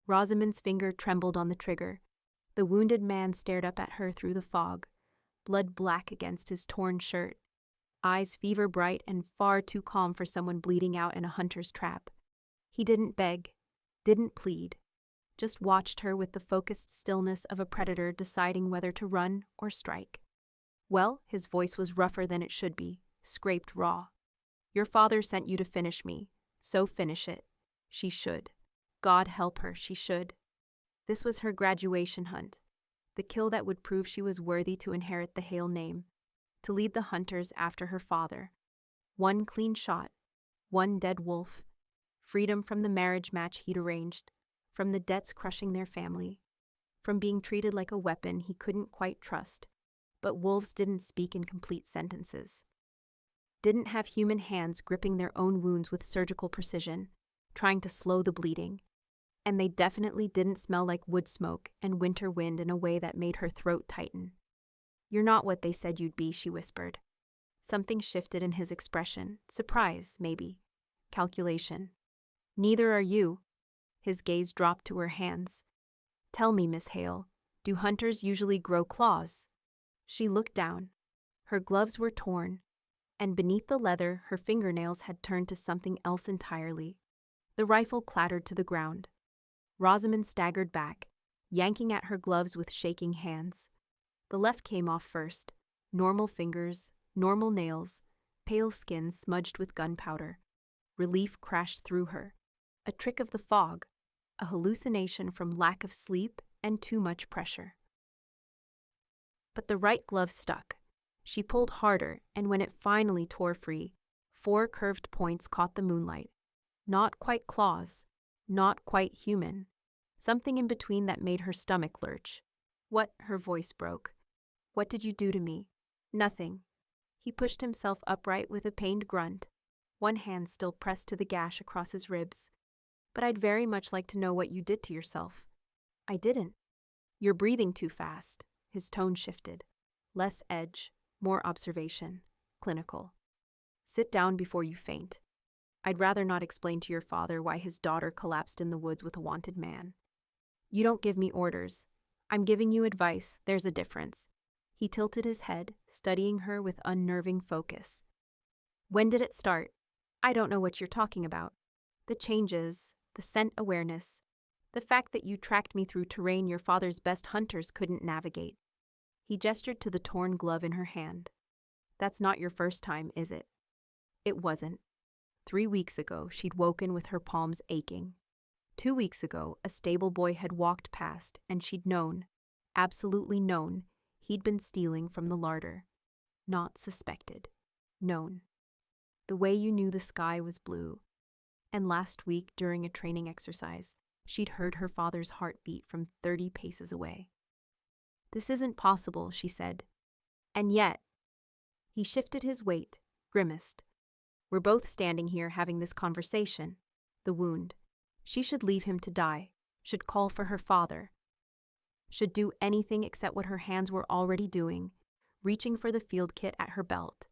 Rosamond's finger trembled on the trigger. The wounded man stared up at her through the fog, blood black against his torn shirt, eyes fever bright and far too calm for someone bleeding out in a hunter's trap. He didn't beg, didn't plead, just watched her with the focused stillness of a predator deciding whether to run or strike. Well, his voice was rougher than it should be, scraped raw. Your father sent you to finish me, so finish it. She should. God help her, she should. This was her graduation hunt, the kill that would prove she was worthy to inherit the Hale name, to lead the hunters after her father. One clean shot, one dead wolf, freedom from the marriage match he'd arranged, from the debts crushing their family, from being treated like a weapon he couldn't quite trust. But wolves didn't speak in complete sentences. Didn't have human hands gripping their own wounds with surgical precision, trying to slow the bleeding. And they definitely didn't smell like wood smoke and winter wind in a way that made her throat tighten. You're not what they said you'd be, she whispered. Something shifted in his expression, surprise, maybe, calculation. Neither are you. His gaze dropped to her hands. Tell me, Miss Hale, do hunters usually grow claws? She looked down. Her gloves were torn, and beneath the leather her fingernails had turned to something else entirely. The rifle clattered to the ground. Rosamond staggered back, yanking at her gloves with shaking hands. The left came off first. Normal fingers, normal nails, pale skin smudged with gunpowder. Relief crashed through her. A trick of the fog, a hallucination from lack of sleep and too much pressure. But the right glove stuck. She pulled harder, and when it finally tore free, 4 curved points caught the moonlight. Not quite claws, not quite human. Something in between that made her stomach lurch. What? Her voice broke. What did you do to me? Nothing. He pushed himself upright with a pained grunt, one hand still pressed to the gash across his ribs. But I'd very much like to know what you did to yourself. I didn't. You're breathing too fast. His tone shifted. Less edge, more observation, clinical. Sit down before you faint. I'd rather not explain to your father why his daughter collapsed in the woods with a wanted man. You don't give me orders. I'm giving you advice, there's a difference. He tilted his head, studying her with unnerving focus. When did it start? I don't know what you're talking about. The changes, the scent awareness, the fact that you tracked me through terrain your father's best hunters couldn't navigate. He gestured to the torn glove in her hand. That's not your first time, is it? It wasn't. 3 weeks ago, she'd woken with her palms aching. 2 weeks ago, a stable boy had walked past, and she'd known, absolutely known, he'd been stealing from the larder. Not suspected. Known. The way you knew the sky was blue. And last week, during a training exercise, she'd heard her father's heartbeat from 30 paces away. This isn't possible, she said. And yet, he shifted his weight, grimaced. We're both standing here having this conversation. The wound. She should leave him to die, should call for her father, should do anything except what her hands were already doing, reaching for the field kit at her belt.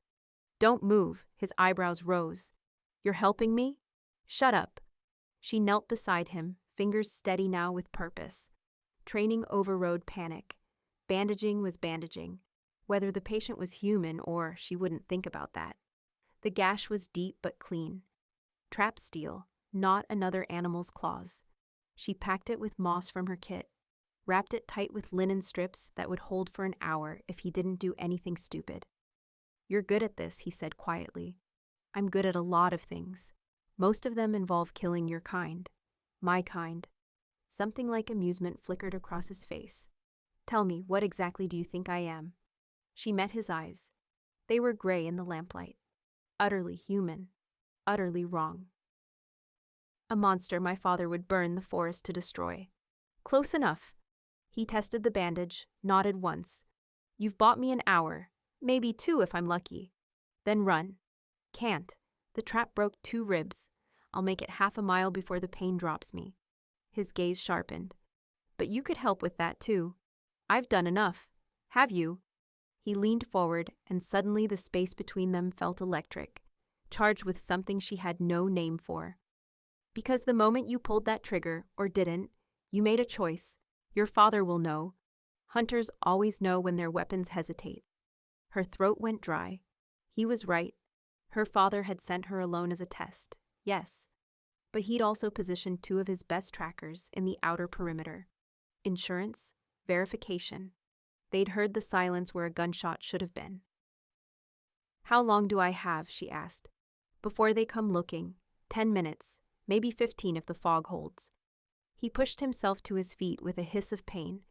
Don't move, his eyebrows rose. You're helping me? Shut up. She knelt beside him, fingers steady now with purpose. Training overrode panic. Bandaging was bandaging. Whether the patient was human or she wouldn't think about that. The gash was deep but clean. Trap steel, not another animal's claws. She packed it with moss from her kit, wrapped it tight with linen strips that would hold for an hour if he didn't do anything stupid. You're good at this, he said quietly. I'm good at a lot of things. Most of them involve killing your kind. My kind. Something like amusement flickered across his face. Tell me, what exactly do you think I am? She met his eyes. They were gray in the lamplight. Utterly human. Utterly wrong. A monster my father would burn the forest to destroy. Close enough. He tested the bandage, nodded once. You've bought me an hour, maybe 2 if I'm lucky. Then run. Can't. The trap broke 2 ribs. I'll make it half a mile before the pain drops me. His gaze sharpened. But you could help with that too. I've done enough. Have you? He leaned forward, and suddenly the space between them felt electric, charged with something she had no name for. Because the moment you pulled that trigger, or didn't, You made a choice. Your father will know. Hunters always know when their weapons hesitate. Her throat went dry. He was right. Her father had sent her alone as a test, yes. But he'd also positioned 2 of his best trackers in the outer perimeter. Insurance, verification. They'd heard the silence where a gunshot should have been. How long do I have, she asked. Before they come looking. 10 minutes, maybe 15 if the fog holds. He pushed himself to his feet with a hiss of pain.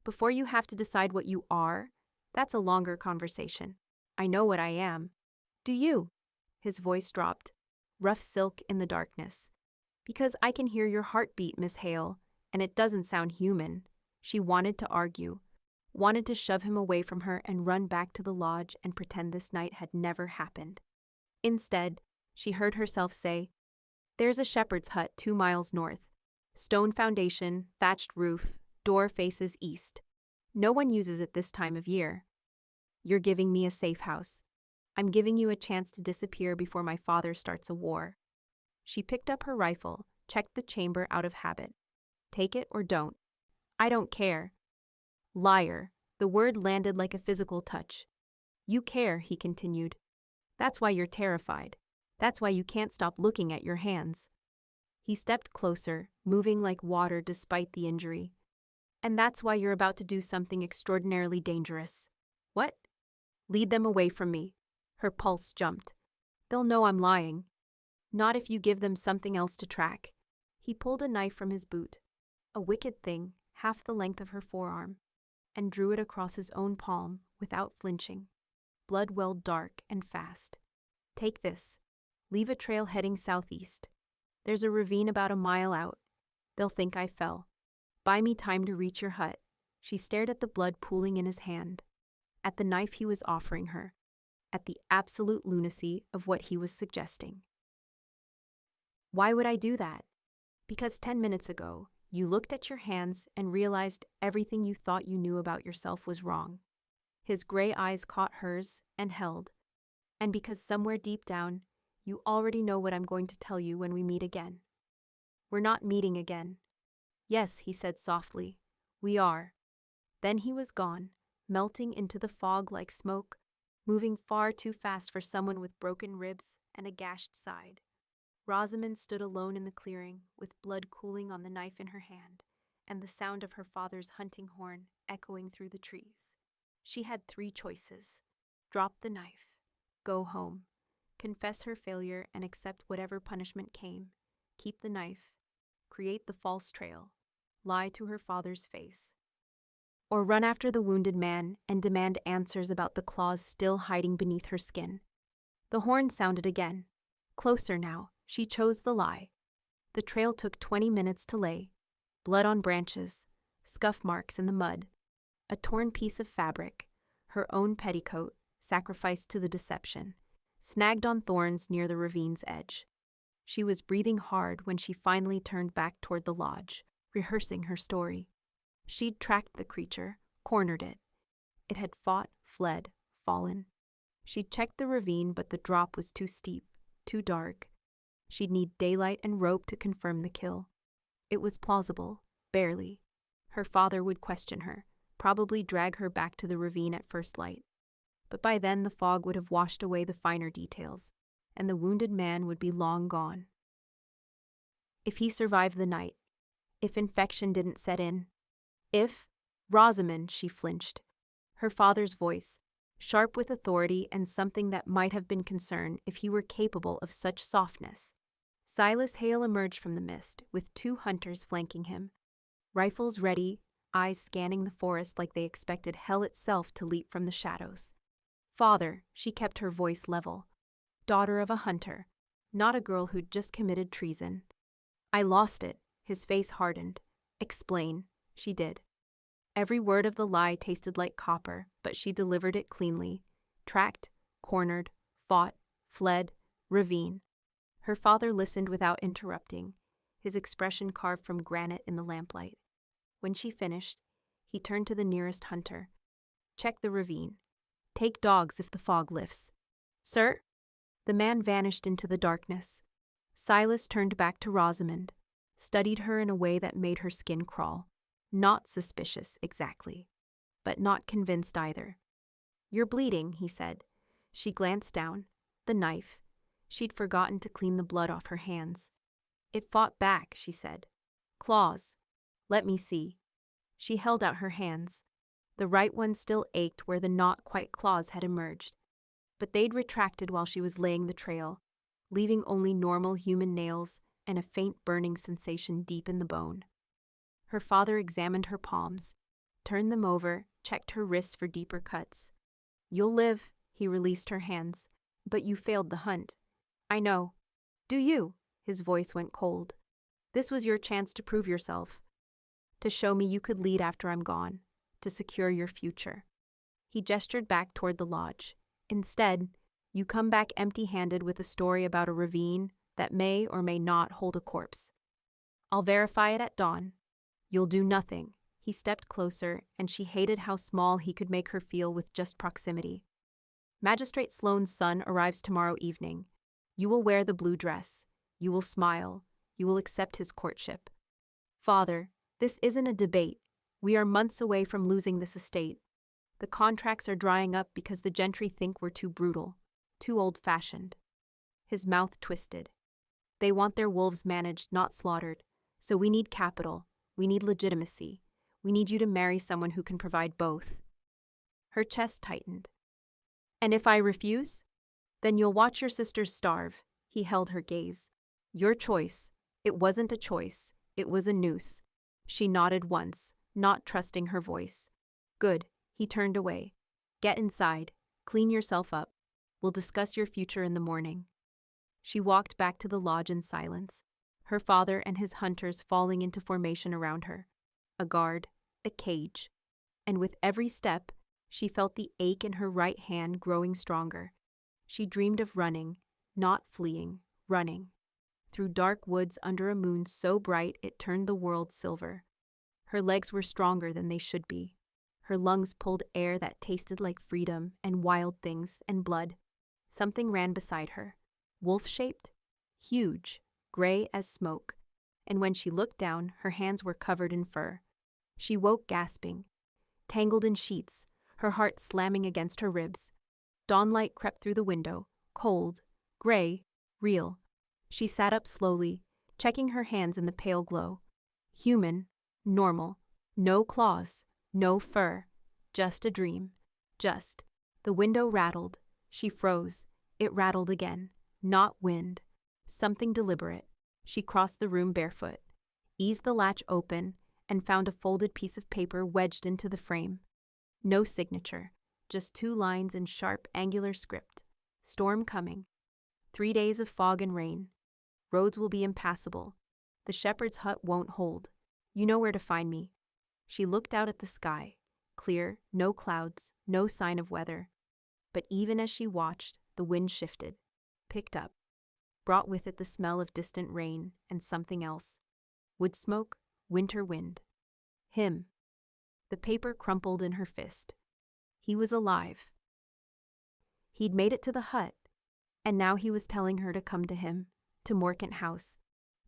Before you have to decide what you are, that's a longer conversation. I know what I am. Do you? His voice dropped, rough silk in the darkness. Because I can hear your heartbeat, Miss Hale, and it doesn't sound human. She wanted to argue, wanted to shove him away from her and run back to the lodge and pretend this night had never happened. Instead, she heard herself say, "There's a shepherd's hut 2 miles north. Stone foundation, thatched roof, door faces east. No one uses it this time of year. You're giving me a safe house. I'm giving you a chance to disappear before my father starts a war." She picked up her rifle, checked the chamber out of habit. Take it or don't. I don't care. Liar. The word landed like a physical touch. You care, he continued. That's why you're terrified. That's why you can't stop looking at your hands. He stepped closer, moving like water despite the injury. And that's why you're about to do something extraordinarily dangerous. What? Lead them away from me. Her pulse jumped. They'll know I'm lying. Not if you give them something else to track. He pulled a knife from his boot, a wicked thing, half the length of her forearm, and drew it across his own palm without flinching. Blood welled dark and fast. Take this. Leave a trail heading southeast. There's a ravine about a mile out. They'll think I fell. Buy me time to reach your hut. She stared at the blood pooling in his hand, at the knife he was offering her, at the absolute lunacy of what he was suggesting. Why would I do that? Because 10 minutes ago, you looked at your hands and realized everything you thought you knew about yourself was wrong. His gray eyes caught hers and held. And because somewhere deep down, you already know what I'm going to tell you when we meet again. We're not meeting again. Yes, he said softly, we are. Then he was gone, melting into the fog like smoke, moving far too fast for someone with broken ribs and a gashed side. Rosamond stood alone in the clearing, with blood cooling on the knife in her hand, and the sound of her father's hunting horn echoing through the trees. She had 3 choices. Drop the knife, go home, confess her failure and accept whatever punishment came, keep the knife, create the false trail, lie to her father's face. Or run after the wounded man and demand answers about the claws still hiding beneath her skin. The horn sounded again. Closer now. She chose the lie. The trail took 20 minutes to lay. Blood on branches, scuff marks in the mud, a torn piece of fabric, her own petticoat, sacrificed to the deception, snagged on thorns near the ravine's edge. She was breathing hard when she finally turned back toward the lodge, rehearsing her story. She'd tracked the creature, cornered it. It had fought, fled, fallen. She'd checked the ravine, but the drop was too steep, too dark. She'd need daylight and rope to confirm the kill. It was plausible, barely. Her father would question her, probably drag her back to the ravine at first light. But by then the fog would have washed away the finer details, and the wounded man would be long gone. If he survived the night, if infection didn't set in, if— Rosamond, she flinched. Her father's voice, sharp with authority and something that might have been concern if he were capable of such softness. Silas Hale emerged from the mist, with 2 hunters flanking him. Rifles ready, eyes scanning the forest like they expected hell itself to leap from the shadows. Father, she kept her voice level. Daughter of a hunter, not a girl who'd just committed treason. I lost it, his face hardened. Explain, she did. Every word of the lie tasted like copper, but she delivered it cleanly. Tracked, cornered, fought, fled, ravine. Her father listened without interrupting, his expression carved from granite in the lamplight. When she finished, he turned to the nearest hunter. Check the ravine. Take dogs if the fog lifts. Sir? The man vanished into the darkness. Silas turned back to Rosamond. studied her in a way that made her skin crawl. Not suspicious, exactly, but not convinced either. "You're bleeding," he said. She glanced down. The knife. She'd forgotten to clean the blood off her hands. "It fought back," she said. "Claws. Let me see." She held out her hands. The right one still ached where the not-quite claws had emerged, but they'd retracted while she was laying the trail, leaving only normal human nails and a faint burning sensation deep in the bone. Her father examined her palms, turned them over, checked her wrists for deeper cuts. "You'll live," he released her hands, "but you failed the hunt." "I know." "Do you?" His voice went cold. "This was your chance to prove yourself, to show me you could lead after I'm gone, to secure your future." He gestured back toward the lodge. "Instead, you come back empty-handed with a story about a ravine that may or may not hold a corpse. I'll verify it at dawn. You'll do nothing." He stepped closer, and she hated how small he could make her feel with just proximity. "Magistrate Sloane's son arrives tomorrow evening. You will wear the blue dress. You will smile. You will accept his courtship. Father, this isn't a debate. We are months away from losing this estate. The contracts are drying up because the gentry think we're too brutal, too old-fashioned." His mouth twisted. "They want their wolves managed, not slaughtered. So we need capital. We need legitimacy. We need you to marry someone who can provide both." Her chest tightened. "And if I refuse? Then you'll watch your sisters starve." He held her gaze. "Your choice." It wasn't a choice. It was a noose. She nodded once, not trusting her voice. "Good." He turned away. "Get inside. Clean yourself up. We'll discuss your future in the morning." She walked back to the lodge in silence, her father and his hunters falling into formation around her. A guard, a cage. And with every step, she felt the ache in her right hand growing stronger. She dreamed of running, not fleeing, running. Through dark woods under a moon so bright it turned the world silver. Her legs were stronger than they should be. Her lungs pulled air that tasted like freedom and wild things and blood. Something ran beside her. Wolf-shaped, huge, gray as smoke. And when she looked down, her hands were covered in fur. She woke gasping, tangled in sheets, her heart slamming against her ribs. Dawnlight crept through the window, cold, gray, real. She sat up slowly, checking her hands in the pale glow. Human, normal, no claws, no fur, just a dream, just. The window rattled. She froze. It rattled again. Not wind. Something deliberate. She crossed the room barefoot, eased the latch open, and found a folded piece of paper wedged into the frame. No signature, just 2 lines in sharp, angular script. Storm coming. 3 days of fog and rain. Roads will be impassable. The shepherd's hut won't hold. You know where to find me. She looked out at the sky. Clear, no clouds, no sign of weather. But even as she watched, the wind shifted, picked up, brought with it the smell of distant rain and something else. Wood smoke, winter wind. Him. The paper crumpled in her fist. He was alive. He'd made it to the hut, and now he was telling her to come to him, to Morcant House,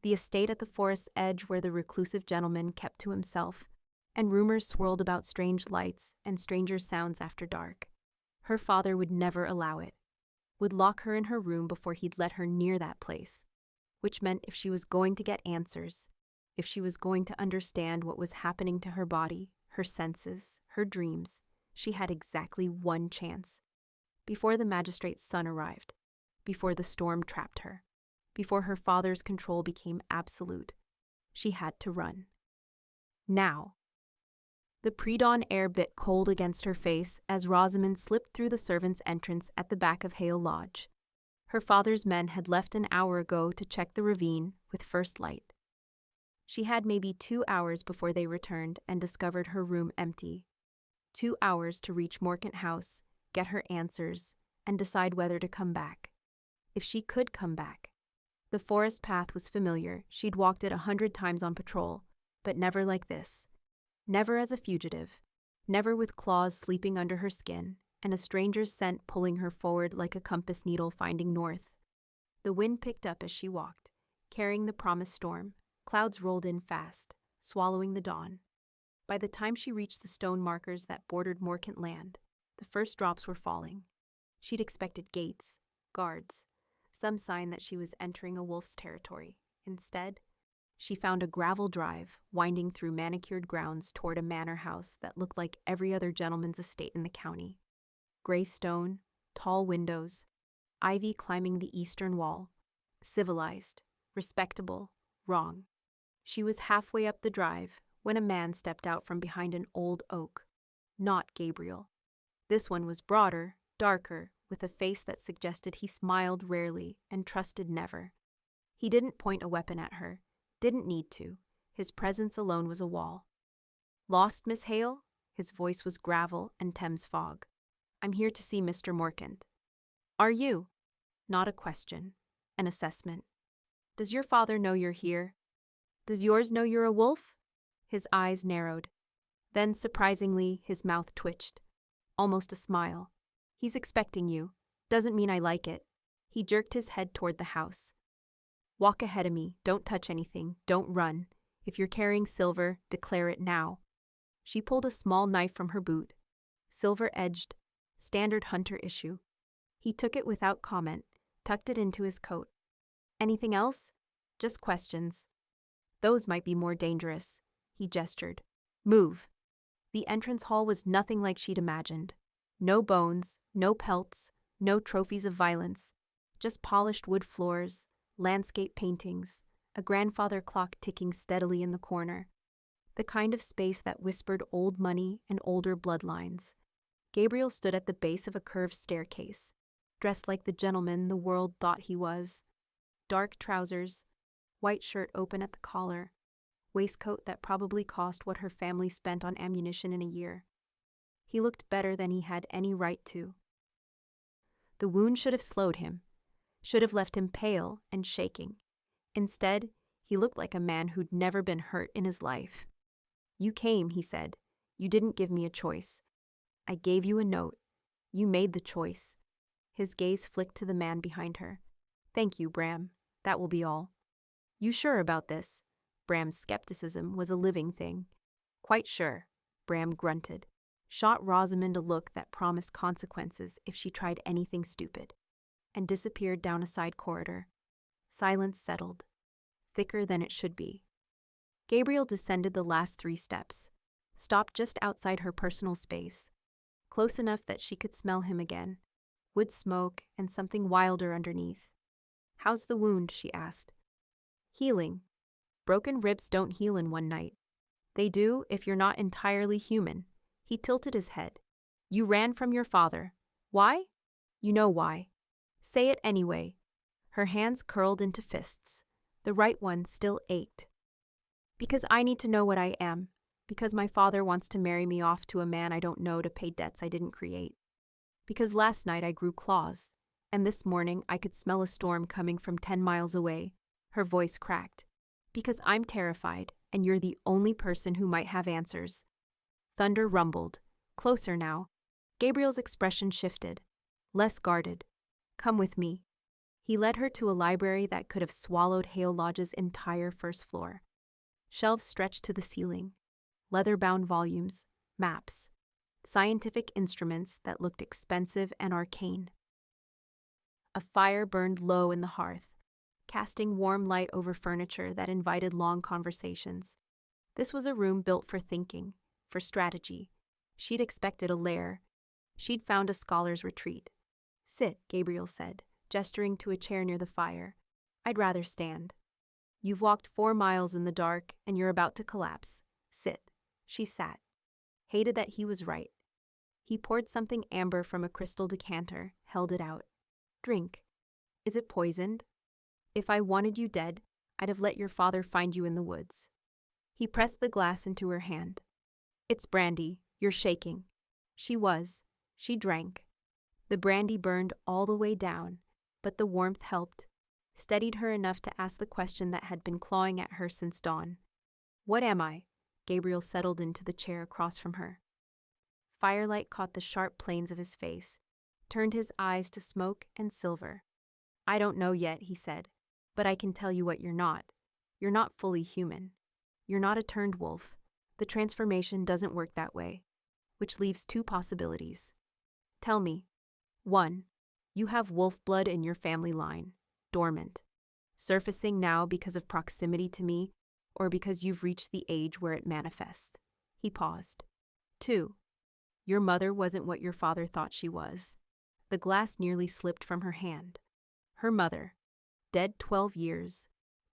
the estate at the forest's edge where the reclusive gentleman kept to himself, and rumors swirled about strange lights and stranger sounds after dark. Her father would never allow it, would lock her in her room before he'd let her near that place, which meant if she was going to get answers, if she was going to understand what was happening to her body, her senses, her dreams, she had exactly one chance. Before the magistrate's son arrived, before the storm trapped her, before her father's control became absolute, she had to run. Now. The pre-dawn air bit cold against her face as Rosamond slipped through the servants' entrance at the back of Hale Lodge. Her father's men had left an hour ago to check the ravine with first light. She had maybe 2 hours before they returned and discovered her room empty. 2 hours to reach Morcant House, get her answers, and decide whether to come back. If she could come back. The forest path was familiar. She'd walked it 100 times on patrol, but never like this. Never as a fugitive. Never with claws sleeping under her skin, and a stranger's scent pulling her forward like a compass needle finding north. The wind picked up as she walked, carrying the promised storm, Clouds rolled in fast, swallowing the dawn. By the time she reached the stone markers that bordered Morkant land, the first drops were falling. She'd expected gates, guards, some sign that she was entering a wolf's territory. Instead, she found a gravel drive winding through manicured grounds toward a manor house that looked like every other gentleman's estate in the county. Gray stone, tall windows, ivy climbing the eastern wall. Civilized, respectable, wrong. She was halfway up the drive when a man stepped out from behind an old oak. Not Gabriel. This one was broader, darker, with a face that suggested he smiled rarely and trusted never. He didn't point a weapon at her, didn't need to. His presence alone was a wall. "Lost, Miss Hale?" His voice was gravel and Thames fog. "I'm here to see Mr. Morkant." "Are you?" Not a question, an assessment. "Does your father know you're here? Does yours know you're a wolf?" His eyes narrowed. Then, surprisingly, his mouth twitched. Almost a smile. "He's expecting you. Doesn't mean I like it." He jerked his head toward the house. "Walk ahead of me. Don't touch anything. Don't run. If you're carrying silver, declare it now." She pulled a small knife from her boot. Silver-edged, standard hunter issue. He took it without comment, tucked it into his coat. "Anything else?" "Just questions." "Those might be more dangerous." He gestured. "Move." The entrance hall was nothing like she'd imagined. No bones, no pelts, no trophies of violence. Just polished wood floors, landscape paintings, a grandfather clock ticking steadily in the corner. The kind of space that whispered old money and older bloodlines. Gabriel stood at the base of a curved staircase, dressed like the gentleman the world thought he was. Dark trousers, white shirt open at the collar, waistcoat that probably cost what her family spent on ammunition in a year. He looked better than he had any right to. The wound should have slowed him, should have left him pale and shaking. Instead, he looked like a man who'd never been hurt in his life. "You came," he said. "You didn't give me a choice. I gave you a note. You made the choice." His gaze flicked to the man behind her. "Thank you, Bram. That will be all." "You sure about this?" Bram's skepticism was a living thing. "Quite sure," Bram grunted, shot Rosamond a look that promised consequences if she tried anything stupid, and disappeared down a side corridor. Silence settled, thicker than it should be. Gabriel descended the last 3 steps, stopped just outside her personal space, close enough that she could smell him again, wood smoke and something wilder underneath. "How's the wound?" she asked. "Healing. Broken ribs don't heal in one night. They do if you're not entirely human." He tilted his head. "You ran from your father. Why?" "You know why. Say it anyway." Her hands curled into fists. The right one still ached. "Because I need to know what I am. Because my father wants to marry me off to a man I don't know to pay debts I didn't create. Because last night I grew claws, and this morning I could smell a storm coming from 10 miles away." Her voice cracked. "Because I'm terrified, and you're the only person who might have answers." Thunder rumbled. Closer now. Gabriel's expression shifted. Less guarded. "Come with me." He led her to a library that could have swallowed Hale Lodge's entire first floor. Shelves stretched to the ceiling. Leather-bound volumes, maps, scientific instruments that looked expensive and arcane. A fire burned low in the hearth, casting warm light over furniture that invited long conversations. This was a room built for thinking, for strategy. She'd expected a lair. She'd found a scholar's retreat. "Sit," Gabriel said, gesturing to a chair near the fire. "I'd rather stand. You've walked 4 miles in the dark, and you're about to collapse. Sit." She sat. Hated that he was right. He poured something amber from a crystal decanter, held it out. "Drink. Is it poisoned? If I wanted you dead, I'd have let your father find you in the woods." He pressed the glass into her hand. "It's brandy. You're shaking." She was. She drank. The brandy burned all the way down, but the warmth helped, steadied her enough to ask the question that had been clawing at her since dawn. "What am I?" Gabriel settled into the chair across from her. Firelight caught the sharp planes of his face, turned his eyes to smoke and silver. "I don't know yet," he said, "but I can tell you what you're not. You're not fully human. You're not a turned wolf. The transformation doesn't work that way, which leaves two possibilities. Tell me. 1. You have wolf blood in your family line, dormant, surfacing now because of proximity to me or because you've reached the age where it manifests. He paused. 2. Your mother wasn't what your father thought she was. The glass nearly slipped from her hand. Her mother, dead 12 years,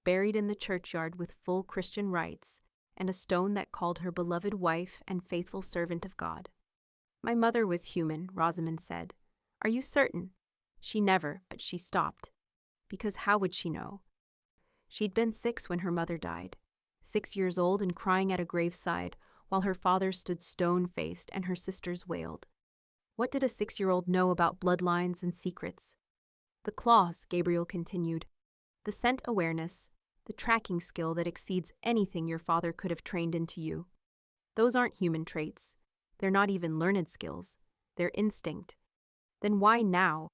buried in the churchyard with full Christian rites, and a stone that called her beloved wife and faithful servant of God. My mother was human, Rosamond said. Are you certain? She never, but she stopped. Because how would she know? She'd been 6 when her mother died, 6 years old and crying at a graveside, while her father stood stone-faced and her sisters wailed. What did a 6-year-old know about bloodlines and secrets? The claws, Gabriel continued. The scent awareness, the tracking skill that exceeds anything your father could have trained into you. Those aren't human traits. They're not even learned skills. They're instinct. Then why now?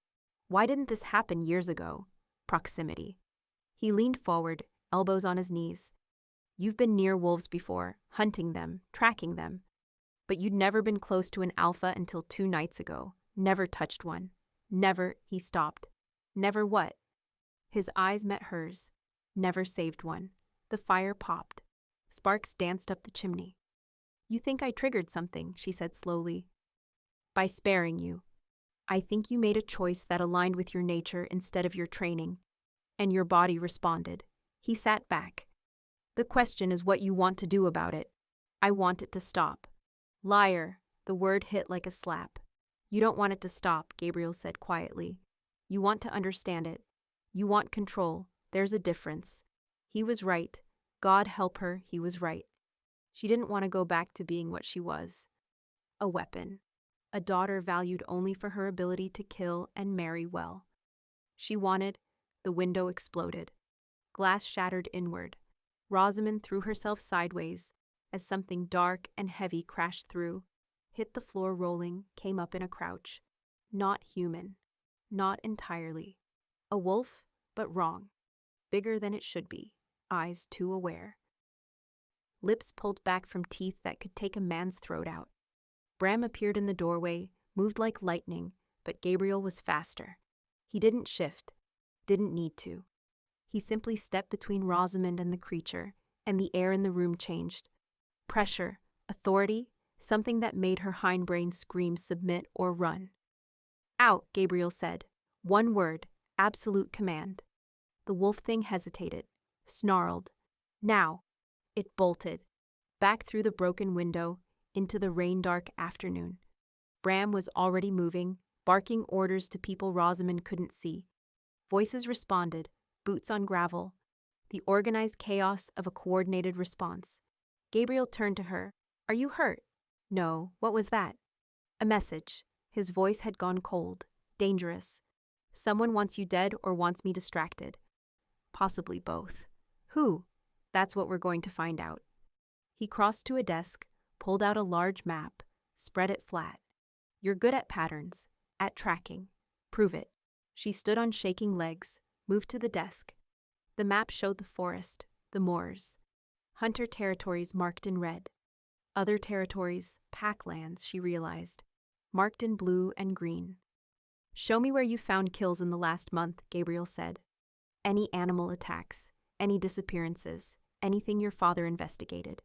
Why didn't this happen years ago? Proximity. He leaned forward, elbows on his knees. You've been near wolves before, hunting them, tracking them. But you'd never been close to an alpha until 2 nights ago. Never touched one. Never, he stopped. Never what? His eyes met hers. Never saved one. The fire popped. Sparks danced up the chimney. You think I triggered something, she said slowly. By sparing you. I think you made a choice that aligned with your nature instead of your training. And your body responded. He sat back. The question is what you want to do about it. I want it to stop. Liar, the word hit like a slap. You don't want it to stop, Gabriel said quietly. You want to understand it. You want control. There's a difference. He was right. God help her, he was right. She didn't want to go back to being what she was. A weapon. A daughter valued only for her ability to kill and marry well. She wanted. The window exploded. Glass shattered inward. Rosamond threw herself sideways as something dark and heavy crashed through, hit the floor rolling, came up in a crouch. Not human. Not entirely. A wolf, but wrong. Bigger than it should be. Eyes too aware. Lips pulled back from teeth that could take a man's throat out. Bram appeared in the doorway, moved like lightning, but Gabriel was faster. He didn't shift. Didn't need to. He simply stepped between Rosamond and the creature, and the air in the room changed. Pressure, authority, something that made her hindbrain scream submit or run. Out, Gabriel said. One word, absolute command. The wolf thing hesitated, snarled. Now. It bolted. Back through the broken window, into the rain-dark afternoon. Bram was already moving, barking orders to people Rosamond couldn't see. Voices responded, boots on gravel. The organized chaos of a coordinated response. Gabriel turned to her. Are you hurt? No, what was that? A message. His voice had gone cold. Dangerous. Someone wants you dead or wants me distracted. Possibly both. Who? That's what we're going to find out. He crossed to a desk, pulled out a large map, spread it flat. You're good at patterns, at tracking. Prove it. She stood on shaking legs, moved to the desk. The map showed the forest, the moors. Hunter territories marked in red. Other territories, pack lands, she realized, marked in blue and green. Show me where you found kills in the last month, Gabriel said. Any animal attacks, any disappearances, anything your father investigated.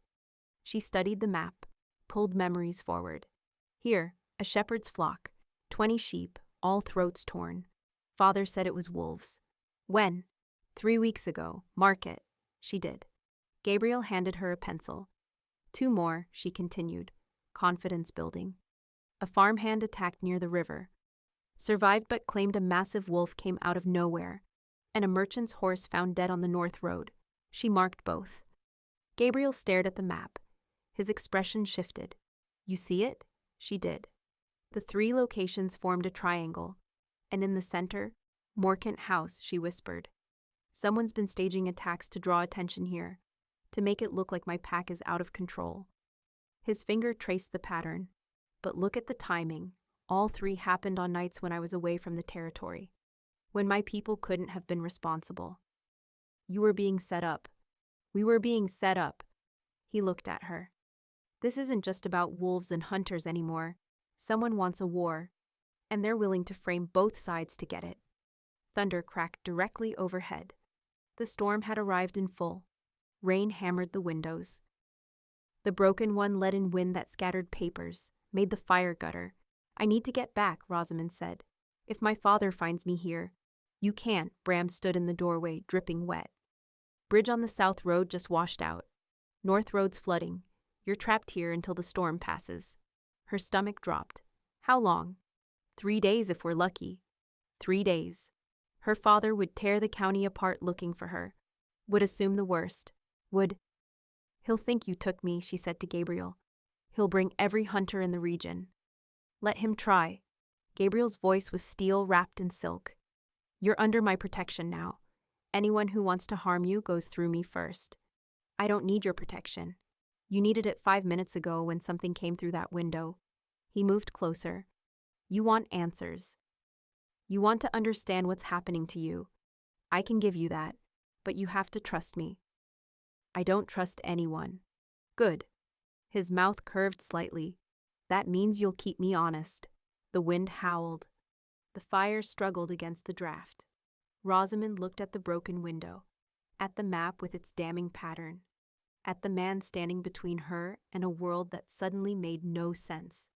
She studied the map, pulled memories forward. Here, a shepherd's flock, 20 sheep, all throats torn. Father said it was wolves. When? 3 weeks ago. Mark it. She did. Gabriel handed her a pencil. 2 more, she continued, confidence building. A farmhand attacked near the river. Survived but claimed a massive wolf came out of nowhere, and a merchant's horse found dead on the north road. She marked both. Gabriel stared at the map. His expression shifted. You see it? She did. The 3 locations formed a triangle, and in the center, Morkant House, she whispered. Someone's been staging attacks to draw attention here, to make it look like my pack is out of control. His finger traced the pattern. But look at the timing. All 3 happened on nights when I was away from the territory, when my people couldn't have been responsible. You were being set up. We were being set up. He looked at her. This isn't just about wolves and hunters anymore. Someone wants a war, and they're willing to frame both sides to get it. Thunder cracked directly overhead. The storm had arrived in full. Rain hammered the windows. The broken one let in wind that scattered papers, made the fire gutter. I need to get back, Rosamond said. If my father finds me here. You can't, Bram stood in the doorway, dripping wet. Bridge on the South Road just washed out. North Road's flooding. You're trapped here until the storm passes. Her stomach dropped. How long? 3 days if we're lucky. 3 days. Her father would tear the county apart looking for her. Would assume the worst. He'll think you took me, she said to Gabriel. He'll bring every hunter in the region. Let him try. Gabriel's voice was steel wrapped in silk. You're under my protection now. Anyone who wants to harm you goes through me first. I don't need your protection. You needed it 5 minutes ago when something came through that window. He moved closer. You want answers. You want to understand what's happening to you. I can give you that, but you have to trust me. I don't trust anyone. Good. His mouth curved slightly. That means you'll keep me honest. The wind howled. The fire struggled against the draft. Rosamond looked at the broken window, at the map with its damning pattern, at the man standing between her and a world that suddenly made no sense.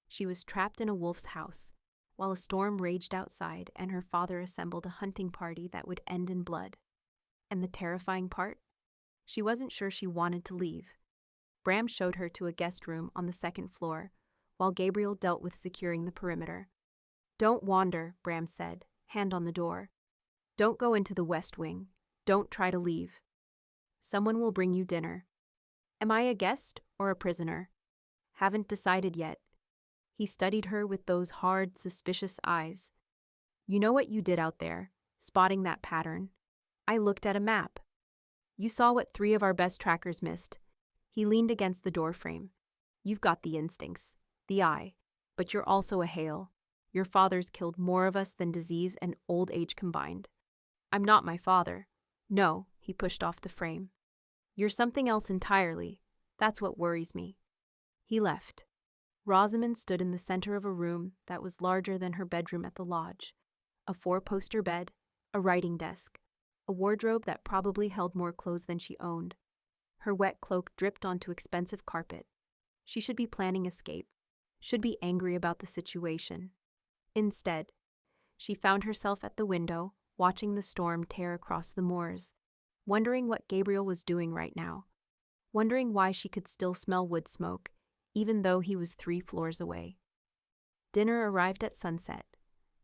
She was trapped in a wolf's house, while a storm raged outside and her father assembled a hunting party that would end in blood. And the terrifying part? She wasn't sure she wanted to leave. Bram showed her to a guest room on the 2nd floor, while Gabriel dealt with securing the perimeter. Don't wander, Bram said, hand on the door. Don't go into the West Wing. Don't try to leave. Someone will bring you dinner. Am I a guest or a prisoner? Haven't decided yet. He studied her with those hard, suspicious eyes. You know what you did out there, spotting that pattern? I looked at a map. You saw what 3 of our best trackers missed. He leaned against the doorframe. You've got the instincts, the eye, but you're also a Hale. Your father's killed more of us than disease and old age combined. I'm not my father. No, he pushed off the frame. You're something else entirely. That's what worries me. He left. Rosamond stood in the center of a room that was larger than her bedroom at the lodge. A 4-poster bed, a writing desk, a wardrobe that probably held more clothes than she owned. Her wet cloak dripped onto expensive carpet. She should be planning escape, should be angry about the situation. Instead, she found herself at the window, watching the storm tear across the moors, wondering what Gabriel was doing right now, wondering why she could still smell wood smoke, even though he was 3 floors away. Dinner arrived at sunset.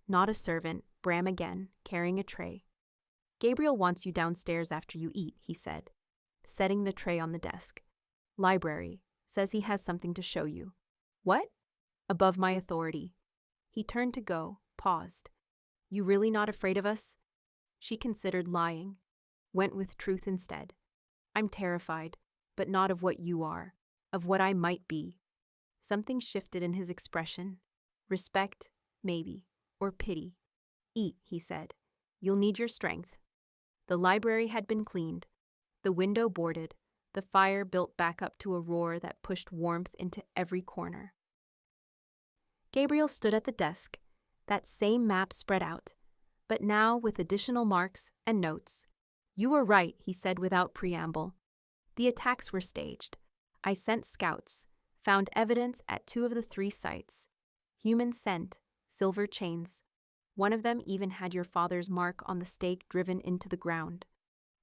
Not a servant, Bram again, carrying a tray. Gabriel wants you downstairs after you eat, he said, setting the tray on the desk. Library. Says he has something to show you. What? Above my authority. He turned to go, paused. You really not afraid of us? She considered lying, went with truth instead. I'm terrified, but not of what you are, of what I might be. Something shifted in his expression. Respect, maybe, or pity. Eat, he said. You'll need your strength. The library had been cleaned, the window boarded, the fire built back up to a roar that pushed warmth into every corner. Gabriel stood at the desk, that same map spread out, but now with additional marks and notes. You were right, he said without preamble. The attacks were staged. I sent scouts, found evidence at 2 of the 3 sites. Human scent, silver chains. One of them even had your father's mark on the stake driven into the ground.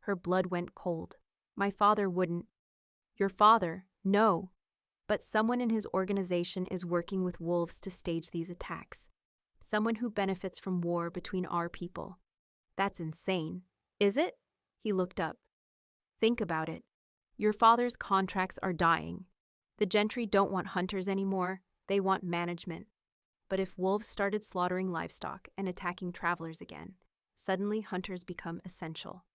Her blood went cold. My father wouldn't. Your father? No. But someone in his organization is working with wolves to stage these attacks. Someone who benefits from war between our people. That's insane. Is it? He looked up. Think about it. Your father's contracts are dying. The gentry don't want hunters anymore. They want management. But if wolves started slaughtering livestock and attacking travelers again, suddenly hunters become essential.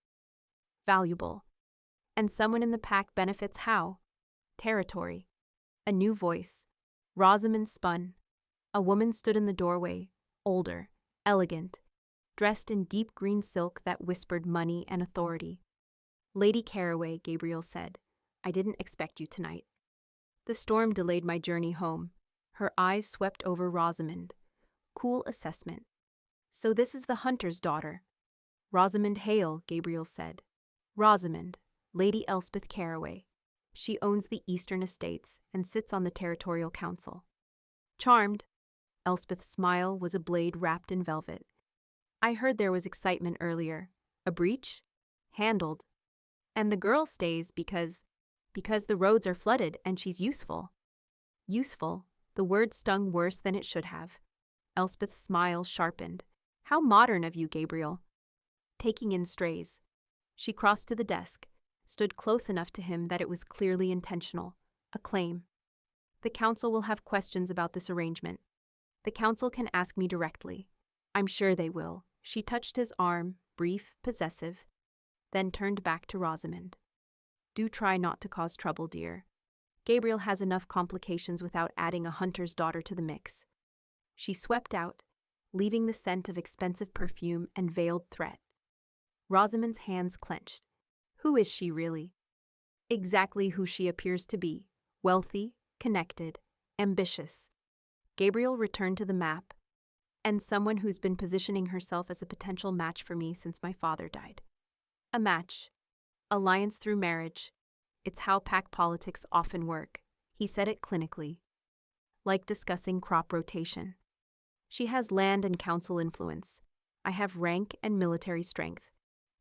Valuable. And someone in the pack benefits how? Territory. A new voice. Rosamond spun. A woman stood in the doorway, older, elegant, dressed in deep green silk that whispered money and authority. Lady Caraway, Gabriel said. I didn't expect you tonight. The storm delayed my journey home. Her eyes swept over Rosamond. Cool assessment. So this is the hunter's daughter. Rosamond Hale, Gabriel said. Rosamond, Lady Elspeth Caraway. She owns the Eastern Estates and sits on the Territorial Council. Charmed. Elspeth's smile was a blade wrapped in velvet. I heard there was excitement earlier. A breach? Handled. And the girl stays because the roads are flooded and she's useful. Useful. The word stung worse than it should have. Elspeth's smile sharpened. How modern of you, Gabriel. Taking in strays. She crossed to the desk, stood close enough to him that it was clearly intentional. A claim. The council will have questions about this arrangement. The council can ask me directly. I'm sure they will. She touched his arm, brief, possessive, then turned back to Rosamond. Do try not to cause trouble, dear. Gabriel has enough complications without adding a hunter's daughter to the mix. She swept out, leaving the scent of expensive perfume and veiled threat. Rosamond's hands clenched. Who is she really? Exactly who she appears to be. Wealthy, connected, ambitious. Gabriel returned to the map. And someone who's been positioning herself as a potential match for me since my father died. A match. Alliance through marriage. It's how pack politics often work. He said it clinically. Like discussing crop rotation. She has land and council influence. I have rank and military strength.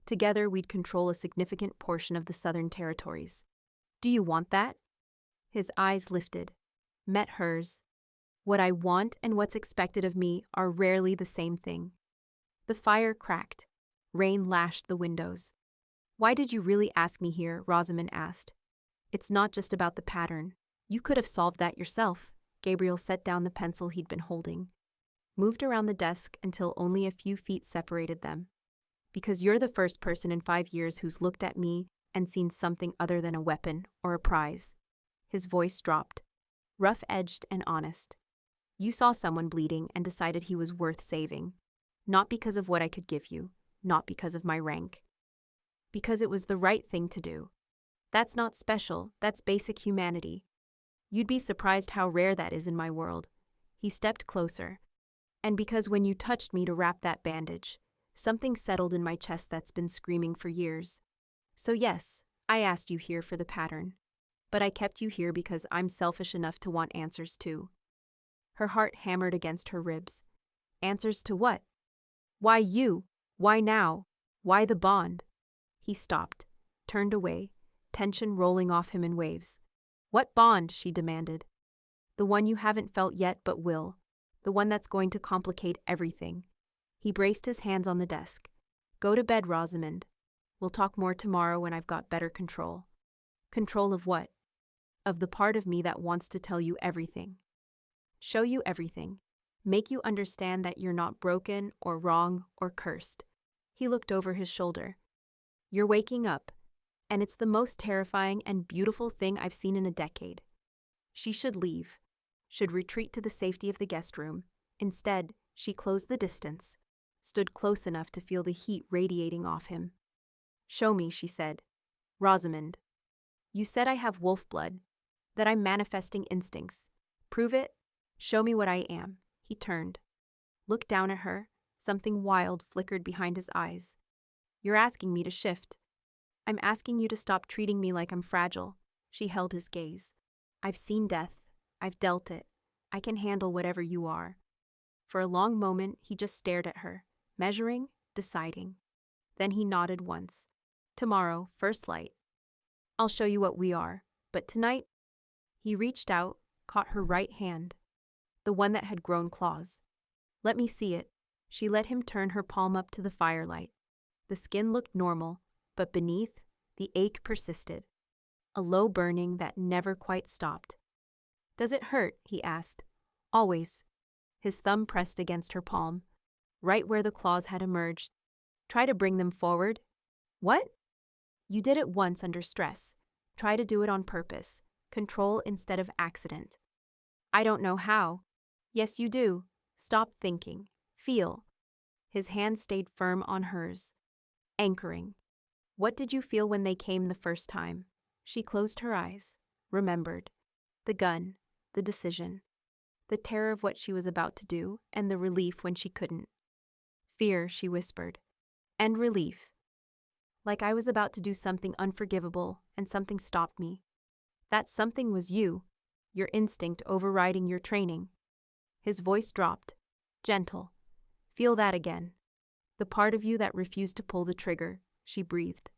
Together we'd control a significant portion of the Southern Territories. Do you want that? His eyes lifted, met hers. What I want and what's expected of me are rarely the same thing. The fire cracked. Rain lashed the windows. Why did you really ask me here? Rosamond asked. It's not just about the pattern. You could have solved that yourself. Gabriel set down the pencil he'd been holding. Moved around the desk until only a few feet separated them. Because you're the first person in 5 years who's looked at me and seen something other than a weapon or a prize. His voice dropped. Rough-edged and honest. You saw someone bleeding and decided he was worth saving. Not because of what I could give you. Not because of my rank. Because it was the right thing to do. That's not special, that's basic humanity. You'd be surprised how rare that is in my world. He stepped closer. And because when you touched me to wrap that bandage, something settled in my chest that's been screaming for years. So yes, I asked you here for the pattern. But I kept you here because I'm selfish enough to want answers too. Her heart hammered against her ribs. Answers to what? Why you? Why now? Why the bond? He stopped, turned away, tension rolling off him in waves. What bond? She demanded. The one you haven't felt yet but will. The one that's going to complicate everything. He braced his hands on the desk. Go to bed, Rosamond. We'll talk more tomorrow when I've got better control. Control of what? Of the part of me that wants to tell you everything. Show you everything. Make you understand that you're not broken or wrong or cursed. He looked over his shoulder. You're waking up, and it's the most terrifying and beautiful thing I've seen in a decade. She should leave, should retreat to the safety of the guest room. Instead, she closed the distance, stood close enough to feel the heat radiating off him. Show me, she said. Rosamond. You said I have wolf blood, that I'm manifesting instincts. Prove it. Show me what I am. He turned. Looked down at her. Something wild flickered behind his eyes. You're asking me to shift. I'm asking you to stop treating me like I'm fragile. She held his gaze. I've seen death. I've dealt it. I can handle whatever you are. For a long moment, he just stared at her, measuring, deciding. Then he nodded once. Tomorrow, first light. I'll show you what we are. But tonight, he reached out, caught her right hand, the one that had grown claws. Let me see it. She let him turn her palm up to the firelight. The skin looked normal, but beneath, the ache persisted. A low burning that never quite stopped. Does it hurt? He asked. Always. His thumb pressed against her palm, right where the claws had emerged. Try to bring them forward. What? You did it once under stress. Try to do it on purpose. Control instead of accident. I don't know how. Yes, you do. Stop thinking. Feel. His hand stayed firm on hers. Anchoring. What did you feel when they came the first time? She closed her eyes, remembered. The gun, the decision, the terror of what she was about to do, and the relief when she couldn't. Fear, she whispered, and relief. Like I was about to do something unforgivable, and something stopped me. That something was you, your instinct overriding your training. His voice dropped, gentle. Feel that again. The part of you that refused to pull the trigger, she breathed.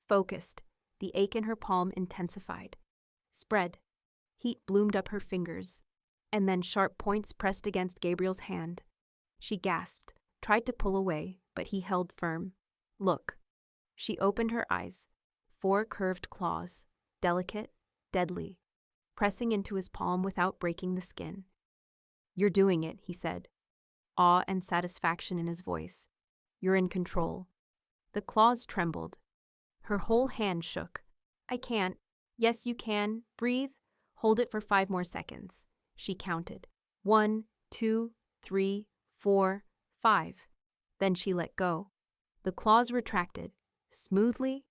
Focused, the ache in her palm intensified. Spread. Heat bloomed up her fingers, and then sharp points pressed against Gabriel's hand. She gasped, tried to pull away, but he held firm. Look. She opened her eyes. 4 curved claws, delicate, deadly, pressing into his palm without breaking the skin. You're doing it, he said, awe and satisfaction in his voice. You're in control. The claws trembled. Her whole hand shook. I can't. Yes, you can. Breathe. Hold it for 5 more seconds. She counted. 1, 2, 3, 4, 5. Then she let go. The claws retracted, smoothly,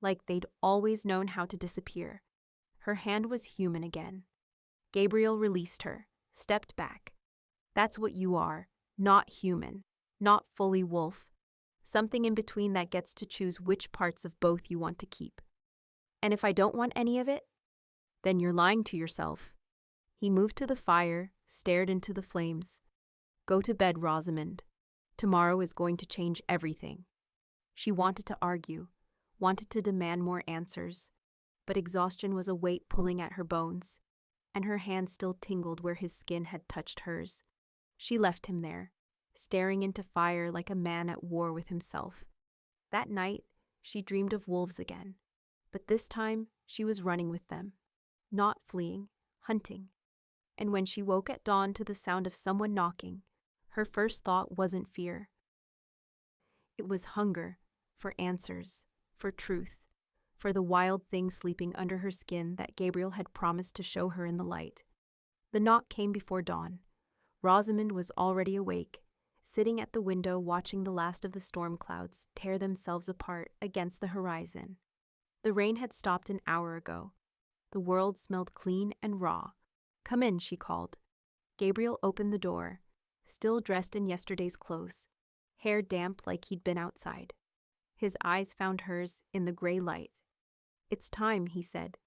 like they'd always known how to disappear. Her hand was human again. Gabriel released her, stepped back. That's what you are, not human, not fully wolf. Something in between that gets to choose which parts of both you want to keep. And if I don't want any of it, then you're lying to yourself. He moved to the fire, stared into the flames. Go to bed, Rosamond. Tomorrow is going to change everything. She wanted to argue, wanted to demand more answers, but exhaustion was a weight pulling at her bones, and her hand still tingled where his skin had touched hers. She left him there, staring into fire like a man at war with himself. That night, she dreamed of wolves again, but this time she was running with them, not fleeing, hunting. And when she woke at dawn to the sound of someone knocking, her first thought wasn't fear. It was hunger, for answers, for truth, for the wild thing sleeping under her skin that Gabriel had promised to show her in the light. The knock came before dawn. Rosamond was already awake, sitting at the window watching the last of the storm clouds tear themselves apart against the horizon. The rain had stopped an hour ago. The world smelled clean and raw. Come in, she called. Gabriel opened the door, still dressed in yesterday's clothes, hair damp like he'd been outside. His eyes found hers in the gray light. It's time, he said,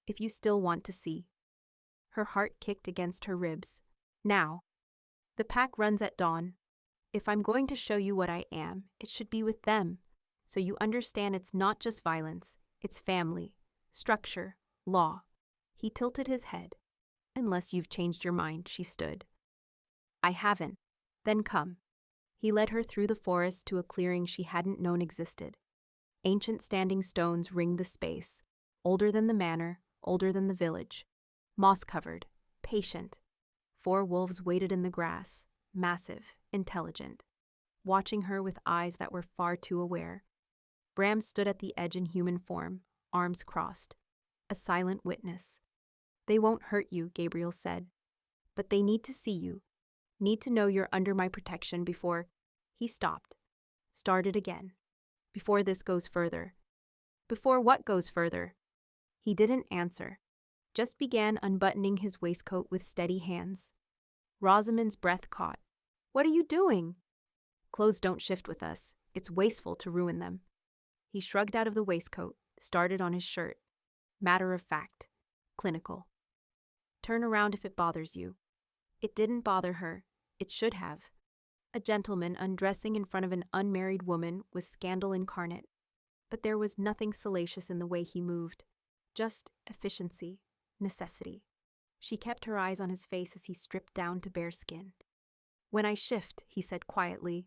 if you still want to see. Her heart kicked against her ribs. Now. The pack runs at dawn. If I'm going to show you what I am, it should be with them, so you understand it's not just violence, it's family, structure, law. He tilted his head. Unless you've changed your mind, she stood. I haven't. Then come. He led her through the forest to a clearing she hadn't known existed. Ancient standing stones ringed the space, older than the manor, older than the village. Moss-covered, patient. 4 wolves waited in the grass, massive, intelligent, watching her with eyes that were far too aware. Bram stood at the edge in human form, arms crossed, a silent witness. They won't hurt you, Gabriel said, but they need to see you. Need to know you're under my protection before. He stopped. Started again. Before this goes further. Before what goes further? He didn't answer. Just began unbuttoning his waistcoat with steady hands. Rosamond's breath caught. What are you doing? Clothes don't shift with us. It's wasteful to ruin them. He shrugged out of the waistcoat, started on his shirt. Matter of fact. Clinical. Turn around if it bothers you. It didn't bother her. It should have. A gentleman undressing in front of an unmarried woman was scandal incarnate. But there was nothing salacious in the way he moved. Just efficiency, necessity. She kept her eyes on his face as he stripped down to bare skin. When I shift, he said quietly,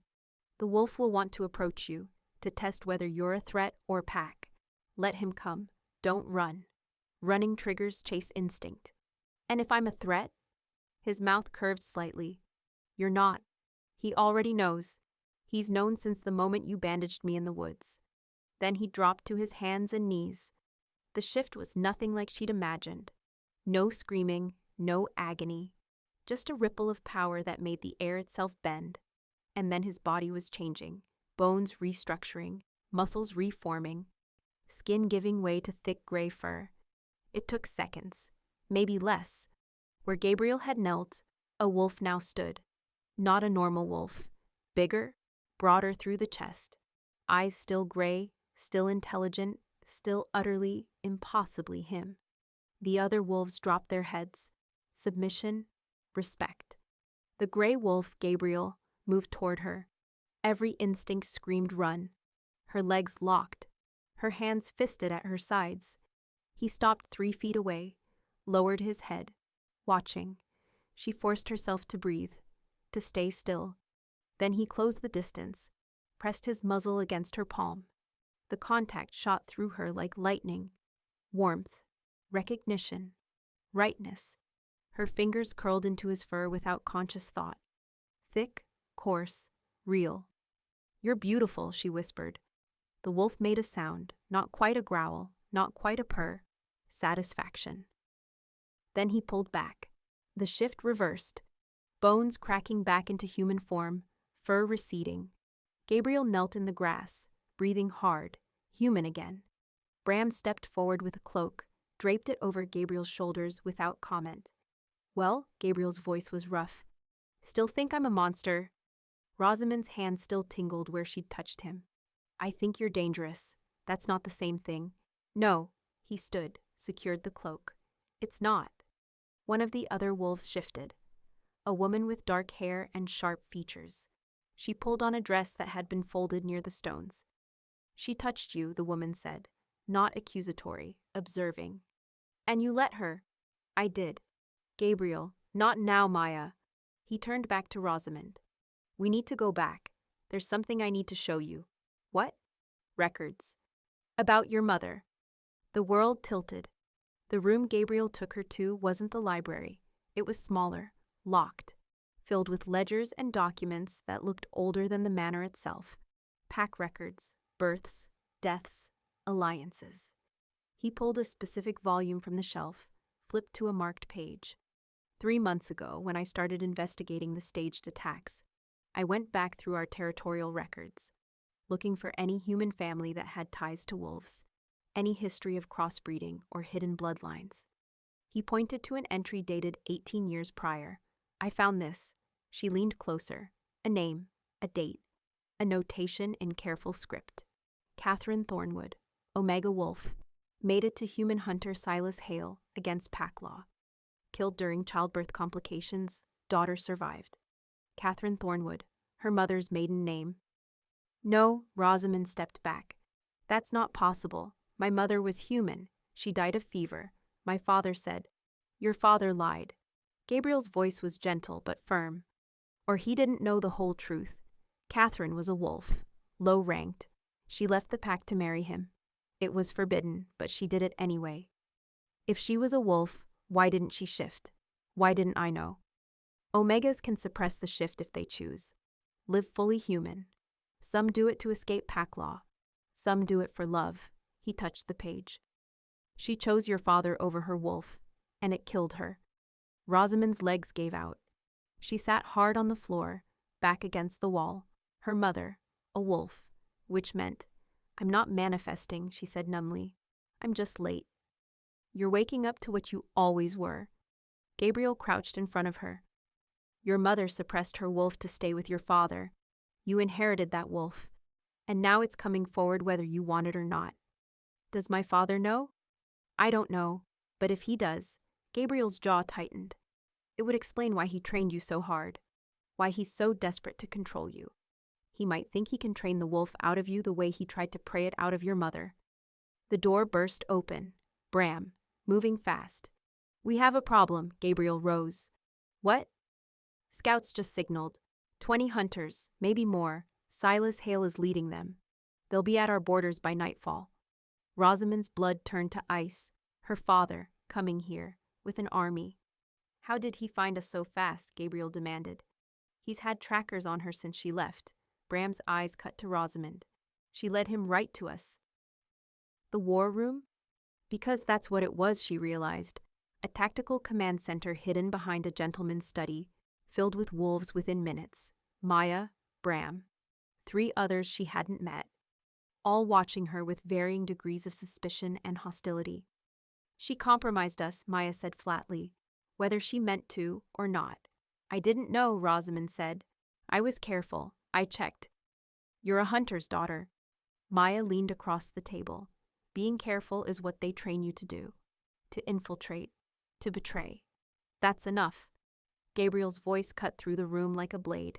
the wolf will want to approach you, to test whether you're a threat or pack. Let him come. Don't run. Running triggers chase instinct. And if I'm a threat? His mouth curved slightly. You're not. He already knows. He's known since the moment you bandaged me in the woods. Then he dropped to his hands and knees. The shift was nothing like she'd imagined. No screaming, no agony. Just a ripple of power that made the air itself bend. And then his body was changing, bones restructuring, muscles reforming, skin giving way to thick gray fur. It took seconds, maybe less. Where Gabriel had knelt, a wolf now stood. Not a normal wolf. Bigger, broader through the chest. Eyes still gray, still intelligent, still utterly, impossibly him. The other wolves dropped their heads. Submission, respect. The gray wolf, Gabriel, moved toward her. Every instinct screamed run. Her legs locked, her hands fisted at her sides. He stopped 3 feet away, lowered his head, watching. She forced herself to breathe, to stay still. Then he closed the distance, pressed his muzzle against her palm. The contact shot through her like lightning. Warmth, recognition, rightness. Her fingers curled into his fur without conscious thought. Thick, coarse, real. "You're beautiful," she whispered. The wolf made a sound, not quite a growl, not quite a purr. Satisfaction. Then he pulled back. The shift reversed. Bones cracking back into human form, fur receding. Gabriel knelt in the grass, breathing hard, human again. Bram stepped forward with a cloak, draped it over Gabriel's shoulders without comment. "Well," Gabriel's voice was rough. "Still think I'm a monster?" Rosamond's hand still tingled where she'd touched him. "I think you're dangerous. That's not the same thing." "No." He stood, secured the cloak. "It's not." One of the other wolves shifted. A woman with dark hair and sharp features. She pulled on a dress that had been folded near the stones. "She touched you," the woman said, not accusatory, observing. "And you let her." "I did." "Gabriel, not now, Maya." He turned back to Rosamond. "We need to go back. There's something I need to show you." "What?" "Records. About your mother." The world tilted. The room Gabriel took her to wasn't the library. It was smaller, locked, filled with ledgers and documents that looked older than the manor itself. Pack records, births, deaths, alliances. He pulled a specific volume from the shelf, flipped to a marked page. 3 months ago, when I started investigating the staged attacks, I went back through our territorial records, looking for any human family that had ties to wolves, any history of crossbreeding or hidden bloodlines. He pointed to an entry dated 18 years prior. "I found this." She leaned closer. A name, a date, a notation in careful script. Catherine Thornwood, Omega Wolf, made it to human hunter Silas Hale against pack law. Killed during childbirth complications, daughter survived. Catherine Thornwood, her mother's maiden name. "No," Rosamond stepped back. "That's not possible. My mother was human. She died of fever. My father said." "Your father lied." Gabriel's voice was gentle but firm. "Or he didn't know the whole truth. Catherine was a wolf, low-ranked. She left the pack to marry him. It was forbidden, but she did it anyway. If she was a wolf, why didn't she shift? Why didn't I know? Omegas can suppress the shift if they choose. Live fully human. Some do it to escape pack law. Some do it for love." He touched the page. "She chose your father over her wolf, and it killed her." Rosamond's legs gave out. She sat hard on the floor, back against the wall. Her mother, a wolf, which meant, "I'm not manifesting," she said numbly. "I'm just late." "You're waking up to what you always were." Gabriel crouched in front of her. "Your mother suppressed her wolf to stay with your father. You inherited that wolf, and now it's coming forward whether you want it or not. Does my father know?" "I don't know, but if he does," Gabriel's jaw tightened. "It would explain why he trained you so hard, why he's so desperate to control you. He might think he can train the wolf out of you the way he tried to pray it out of your mother." The door burst open. Bram, moving fast. "We have a problem." Gabriel rose. "What?" "Scouts just signaled. 20 hunters, maybe more. Silas Hale is leading them. They'll be at our borders by nightfall." Rosamond's blood turned to ice. Her father, coming here, with an army. "How did he find us so fast?" Gabriel demanded. "He's had trackers on her since she left." Bram's eyes cut to Rosamond. "She led him right to us." The war room? Because that's what it was, she realized. A tactical command center hidden behind a gentleman's study, filled with wolves within minutes. Maya, Bram. 3 others she hadn't met. all watching her with varying degrees of suspicion and hostility. She compromised us, Maya said flatly, whether she meant to or not. I didn't know, Rosamond said. I was careful. I checked. You're a hunter's daughter. Maya leaned across the table. Being careful is what they train you to do. To infiltrate. To betray. That's enough. Gabriel's voice cut through the room like a blade.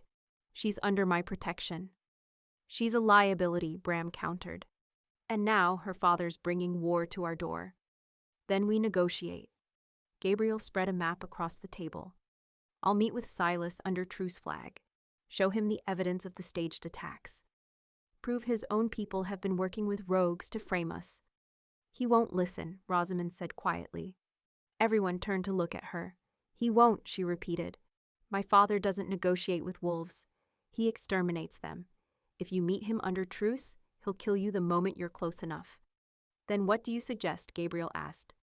She's under my protection. She's a liability, Bram countered. And now her father's bringing war to our door. Then we negotiate. Gabriel spread a map across the table. I'll meet with Silas under truce flag. Show him the evidence of the staged attacks. Prove his own people have been working with rogues to frame us. He won't listen, Rosamond said quietly. Everyone turned to look at her. He won't, she repeated. My father doesn't negotiate with wolves. He exterminates them. If you meet him under truce, he'll kill you the moment you're close enough. Then what do you suggest? Gabriel asked.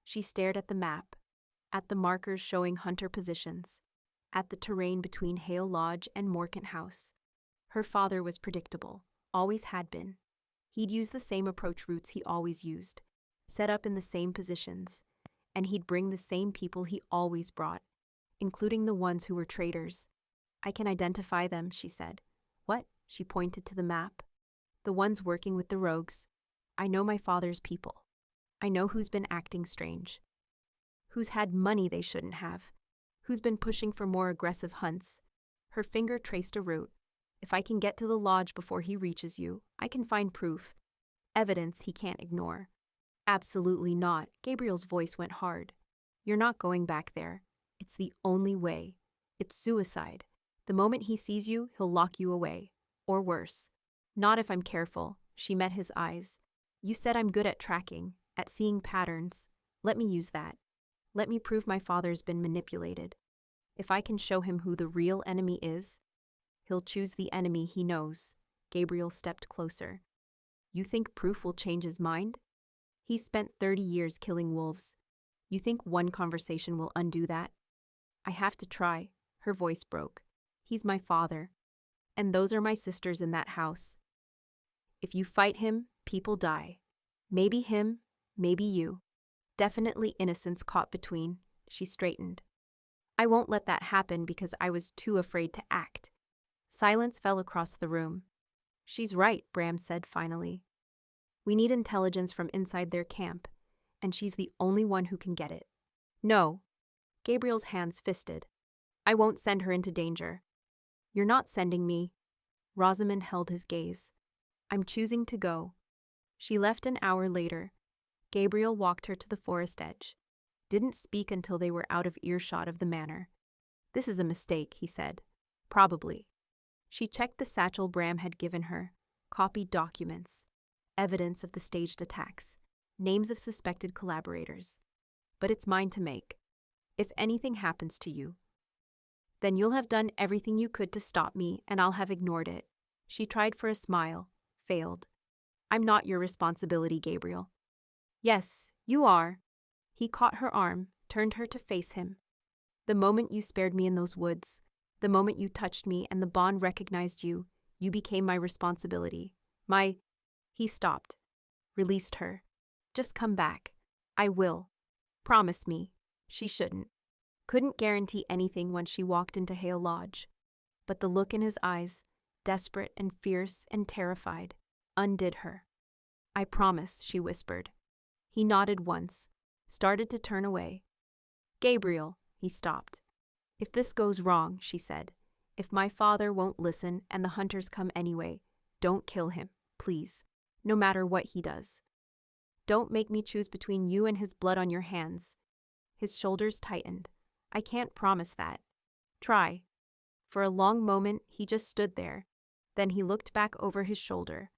She stared at the map, at the markers showing hunter positions, at the terrain between Hale Lodge and Morcant House. Her father was predictable, always had been. He'd use the same approach routes he always used, set up in the same positions, and he'd bring the same people he always brought, including the ones who were traitors. I can identify them, she said. What? She pointed to the map. The ones working with the rogues. I know my father's people. I know who's been acting strange. Who's had money they shouldn't have. Who's been pushing for more aggressive hunts. Her finger traced a route. If I can get to the lodge before he reaches you, I can find proof. Evidence he can't ignore. Absolutely not. Gabriel's voice went hard. You're not going back there. It's the only way. It's suicide. The moment he sees you, he'll lock you away. Or worse. Not if I'm careful. She met his eyes. You said I'm good at tracking, at seeing patterns. Let me use that. Let me prove my father's been manipulated. If I can show him who the real enemy is, he'll choose the enemy he knows. Gabriel stepped closer. You think proof will change his mind? He's spent 30 years killing wolves. You think one conversation will undo that? I have to try. Her voice broke. He's my father. And those are my sisters in that house. If you fight him, people die. Maybe him, maybe you. Definitely innocents caught between. She straightened. I won't let that happen because I was too afraid to act. Silence fell across the room. She's right, Bram said finally. We need intelligence from inside their camp, and she's the only one who can get it. No. Gabriel's hands fisted. I won't send her into danger. You're not sending me. Rosamond held his gaze. I'm choosing to go. She left an hour later. Gabriel walked her to the forest edge. Didn't speak until they were out of earshot of the manor. This is a mistake, he said. Probably. She checked the satchel Bram had given her, copied documents, evidence of the staged attacks, names of suspected collaborators. But it's mine to make. If anything happens to you, then you'll have done everything you could to stop me, and I'll have ignored it. She tried for a smile, failed. I'm not your responsibility, Gabriel. Yes, you are. He caught her arm, turned her to face him. The moment you spared me in those woods, the moment you touched me and the bond recognized you, you became my responsibility. He stopped, released her. Just come back. I will. Promise me. She shouldn't. Couldn't guarantee anything when she walked into Hale Lodge. But the look in his eyes, desperate and fierce and terrified, undid her. I promise, she whispered. He nodded once, started to turn away. Gabriel, he stopped. If this goes wrong, she said, if my father won't listen and the hunters come anyway, don't kill him, please, no matter what he does. Don't make me choose between you and his blood on your hands. His shoulders tightened. I can't promise that. Try. For a long moment, he just stood there. Then he looked back over his shoulder.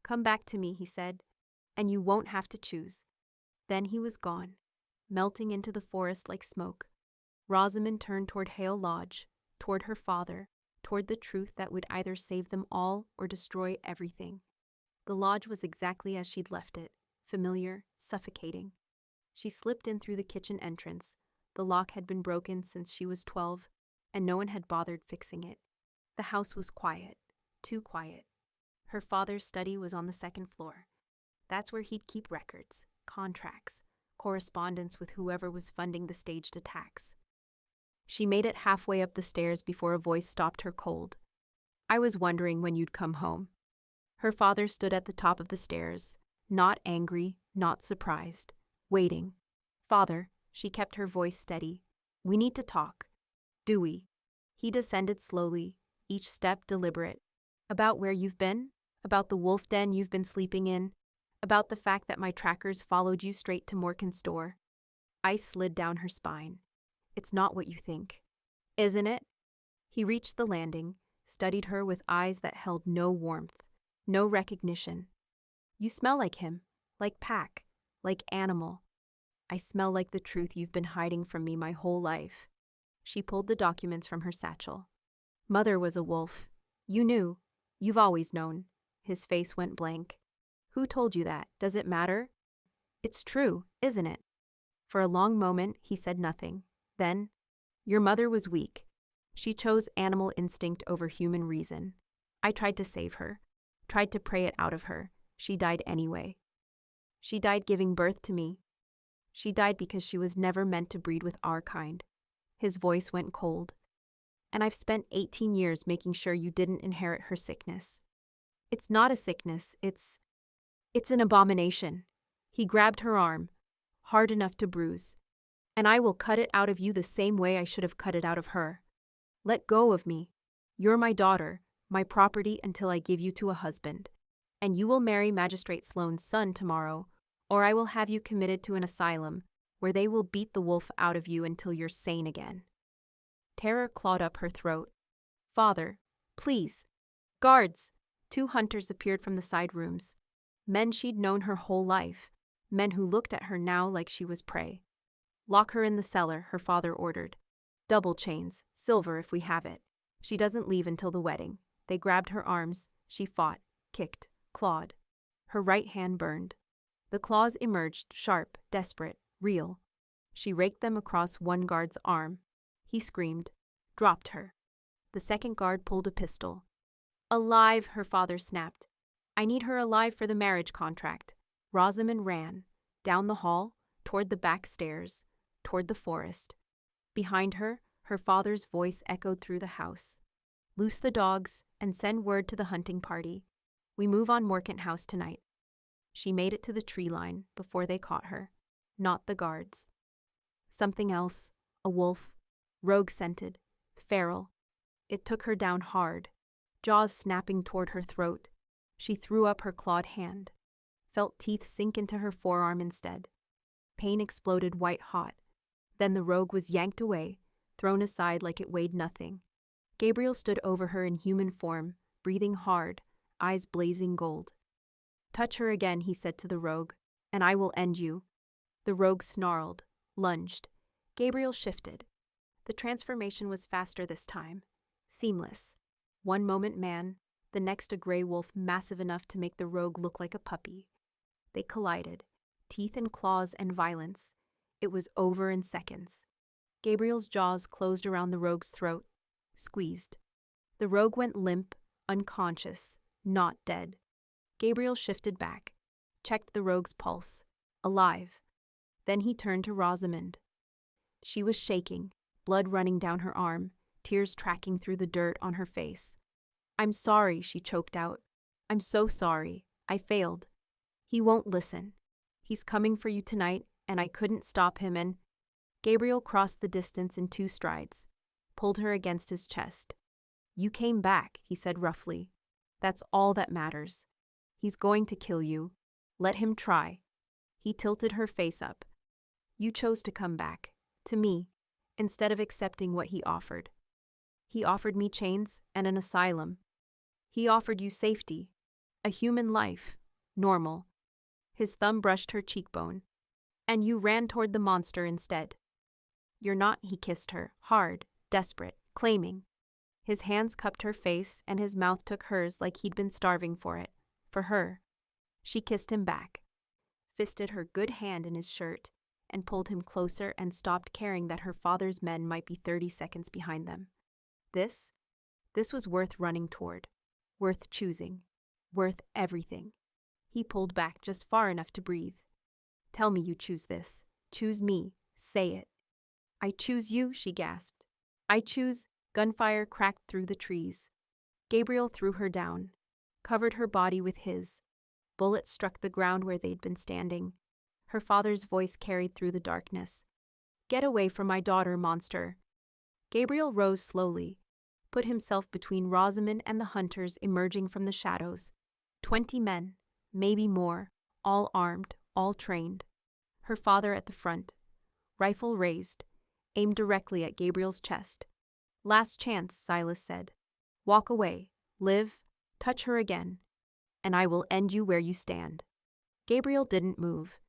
Come back to me, he said, and you won't have to choose. Then he was gone, melting into the forest like smoke. Rosamond turned toward Hale Lodge, toward her father, toward the truth that would either save them all or destroy everything. The lodge was exactly as she'd left it, familiar, suffocating. She slipped in through the kitchen entrance. The lock had been broken since she was 12, and no one had bothered fixing it. The house was quiet, too quiet. Her father's study was on the second floor. That's where he'd keep records, contracts, correspondence with whoever was funding the staged attacks. She made it halfway up the stairs before a voice stopped her cold. "I was wondering when you'd come home." Her father stood at the top of the stairs, not angry, not surprised, waiting. "Father," she kept her voice steady, "we need to talk." "Do we?" He descended slowly, each step deliberate. "About where you've been? About the wolf den you've been sleeping in? About the fact that my trackers followed you straight to Morkan's store?" Ice slid down her spine. "It's not what you think." "Isn't it?" He reached the landing, studied her with eyes that held no warmth, no recognition. "You smell like him, like Pack, like animal." "I smell like the truth you've been hiding from me my whole life." She pulled the documents from her satchel. "Mother was a wolf. You knew. You've always known." His face went blank. "Who told you that? Does it matter?" "It's true, isn't it?" For a long moment, he said nothing. Then, "Your mother was weak. She chose animal instinct over human reason. I tried to save her, tried to pray it out of her. She died anyway. She died giving birth to me. She died because she was never meant to breed with our kind." His voice went cold. "And I've spent 18 years making sure you didn't inherit her sickness." "It's not a sickness, it's an abomination." He grabbed her arm, hard enough to bruise. "And I will cut it out of you the same way I should have cut it out of her. Let go of me. You're my daughter, my property until I give you to a husband. And you will marry Magistrate Sloane's son tomorrow, or I will have you committed to an asylum where they will beat the wolf out of you until you're sane again." Terror clawed up her throat. "Father, please." "Guards!" 2 hunters appeared from the side rooms. Men she'd known her whole life, men who looked at her now like she was prey. "Lock her in the cellar," her father ordered. "Double chains, silver if we have it. She doesn't leave until the wedding." They grabbed her arms. She fought, kicked, clawed. Her right hand burned. The claws emerged, sharp, desperate, real. She raked them across one guard's arm. He screamed, dropped her. The second guard pulled a pistol. "Alive," her father snapped. "I need her alive for the marriage contract." Rosamond ran, down the hall, toward the back stairs, toward the forest. Behind her, her father's voice echoed through the house. "Loose the dogs and send word to the hunting party. We move on Morkant House tonight." She made it to the tree line before they caught her. Not the guards. Something else, a wolf, rogue-scented, feral. It took her down hard, jaws snapping toward her throat. She threw up her clawed hand, felt teeth sink into her forearm instead. Pain exploded white hot. Then the rogue was yanked away, thrown aside like it weighed nothing. Gabriel stood over her in human form, breathing hard, eyes blazing gold. "Touch her again," he said to the rogue, "and I will end you." The rogue snarled, lunged. Gabriel shifted. The transformation was faster this time, seamless. One moment man, the next a gray wolf massive enough to make the rogue look like a puppy. They collided, teeth and claws and violence. It was over in seconds. Gabriel's jaws closed around the rogue's throat, squeezed. The rogue went limp, unconscious, not dead. Gabriel shifted back, checked the rogue's pulse. Alive. Then he turned to Rosamond. She was shaking, blood running down her arm, tears tracking through the dirt on her face. "I'm sorry," she choked out. "I'm so sorry. I failed. He won't listen. He's coming for you tonight, and I couldn't stop him and—" Gabriel crossed the distance in 2 strides, pulled her against his chest. "You came back," he said roughly. "That's all that matters. He's going to kill you. Let him try." He tilted her face up. "You chose to come back, to me, instead of accepting what he offered. He offered me chains and an asylum. He offered you safety, a human life, normal." His thumb brushed her cheekbone. "And you ran toward the monster instead." "You're not," he kissed her, hard, desperate, claiming. His hands cupped her face and his mouth took hers like he'd been starving for it, for her. She kissed him back, fisted her good hand in his shirt, and pulled him closer and stopped caring that her father's men might be 30 seconds behind them. This was worth running toward, worth choosing. Worth everything. He pulled back just far enough to breathe. Tell me you choose this. Choose me. Say it. I choose you, she gasped. I choose. Gunfire cracked through the trees. Gabriel threw her down, covered her body with his. Bullets struck the ground where they'd been standing. Her father's voice carried through the darkness. Get away from my daughter, monster. Gabriel rose slowly, put himself between Rosamond and the hunters emerging from the shadows. 20 men, maybe more, all armed, all trained. Her father at the front, rifle raised, aimed directly at Gabriel's chest. Last chance, Silas said. Walk away, live, touch her again, and I will end you where you stand. Gabriel didn't move.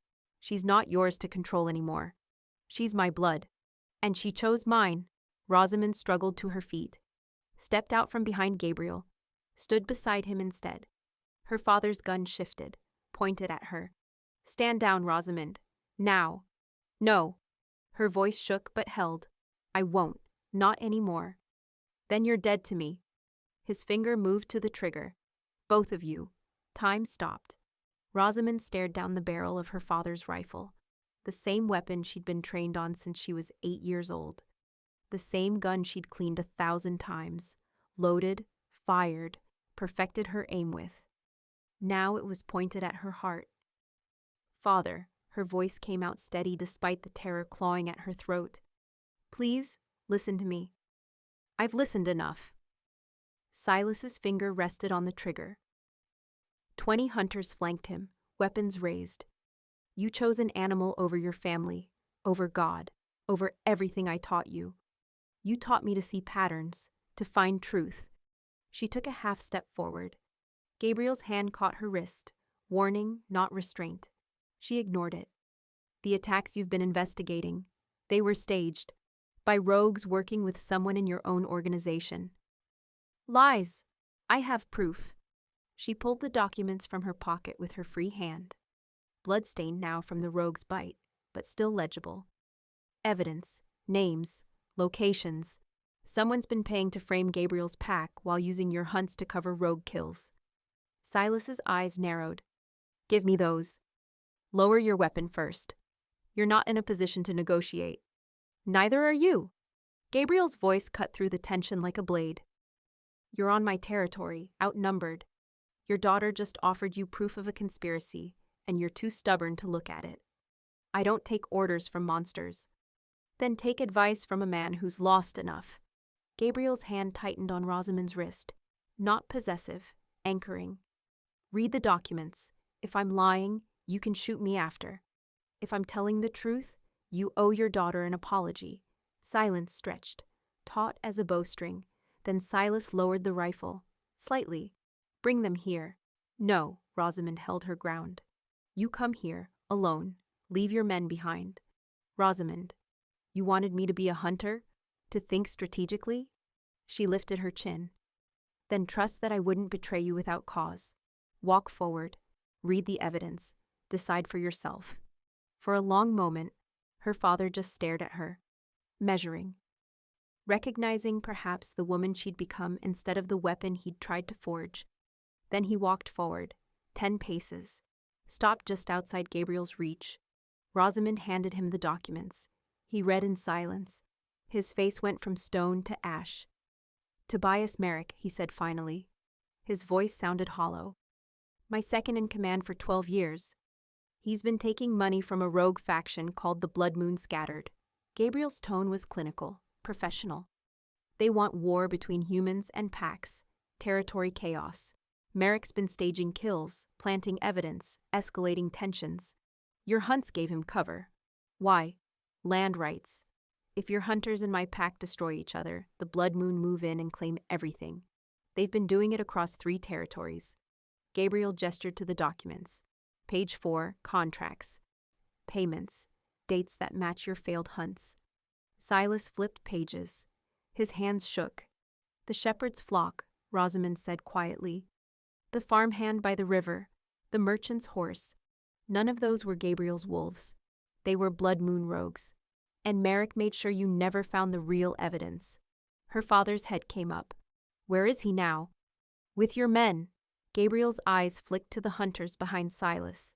She's not yours to control anymore. She's my blood. And she chose mine. Rosamond struggled to her feet, stepped out from behind Gabriel, stood beside him instead. Her father's gun shifted, pointed at her. Stand down, Rosamond. Now. No. Her voice shook but held. I won't. Not anymore. Then you're dead to me. His finger moved to the trigger. Both of you. Time stopped. Rosamond stared down the barrel of her father's rifle, the same weapon she'd been trained on since she was 8 years old. The same gun she'd cleaned 1,000 times, loaded, fired, perfected her aim with. Now it was pointed at her heart. Father, her voice came out steady despite the terror clawing at her throat. Please, listen to me. I've listened enough. Silas's finger rested on the trigger. 20 hunters flanked him, weapons raised. You chose an animal over your family, over God, over everything I taught you. You taught me to see patterns, to find truth. She took a half step forward. Gabriel's hand caught her wrist, warning, not restraint. She ignored it. The attacks you've been investigating, they were staged, by rogues working with someone in your own organization. Lies. I have proof. She pulled the documents from her pocket with her free hand. Bloodstained now from the rogue's bite, but still legible. Evidence, names, locations. Someone's been paying to frame Gabriel's pack while using your hunts to cover rogue kills. Silas's eyes narrowed. Give me those. Lower your weapon first. You're not in a position to negotiate. Neither are you. Gabriel's voice cut through the tension like a blade. You're on my territory, outnumbered. Your daughter just offered you proof of a conspiracy, and you're too stubborn to look at it. I don't take orders from monsters. Then take advice from a man who's lost enough. Gabriel's hand tightened on Rosamond's wrist. Not possessive, anchoring. Read the documents. If I'm lying, you can shoot me after. If I'm telling the truth, you owe your daughter an apology. Silence stretched, taut as a bowstring. Then Silas lowered the rifle, slightly. Bring them here. No, Rosamond held her ground. You come here, alone. Leave your men behind. Rosamond, you wanted me to be a hunter? To think strategically? She lifted her chin. Then trust that I wouldn't betray you without cause. Walk forward. Read the evidence. Decide for yourself. For a long moment, her father just stared at her, measuring. Recognizing perhaps the woman she'd become instead of the weapon he'd tried to forge. Then he walked forward, 10 paces, stopped just outside Gabriel's reach. Rosamond handed him the documents. He read in silence. His face went from stone to ash. Tobias Merrick, he said finally. His voice sounded hollow. My second in command for 12 years. He's been taking money from a rogue faction called the Blood Moon Scattered. Gabriel's tone was clinical, professional. They want war between humans and packs, territory chaos. Merrick's been staging kills, planting evidence, escalating tensions. Your hunts gave him cover. Why? Land rights. If your hunters and my pack destroy each other, the Blood Moon move in and claim everything. They've been doing it across 3 territories. Gabriel gestured to the documents. Page 4, contracts. Payments. Dates that match your failed hunts. Silas flipped pages. His hands shook. The shepherd's flock, Rosamond said quietly. The farmhand by the river. The merchant's horse. None of those were Gabriel's wolves. They were Blood Moon rogues. And Merrick made sure you never found the real evidence. Her father's head came up. Where is he now? With your men. Gabriel's eyes flicked to the hunters behind Silas.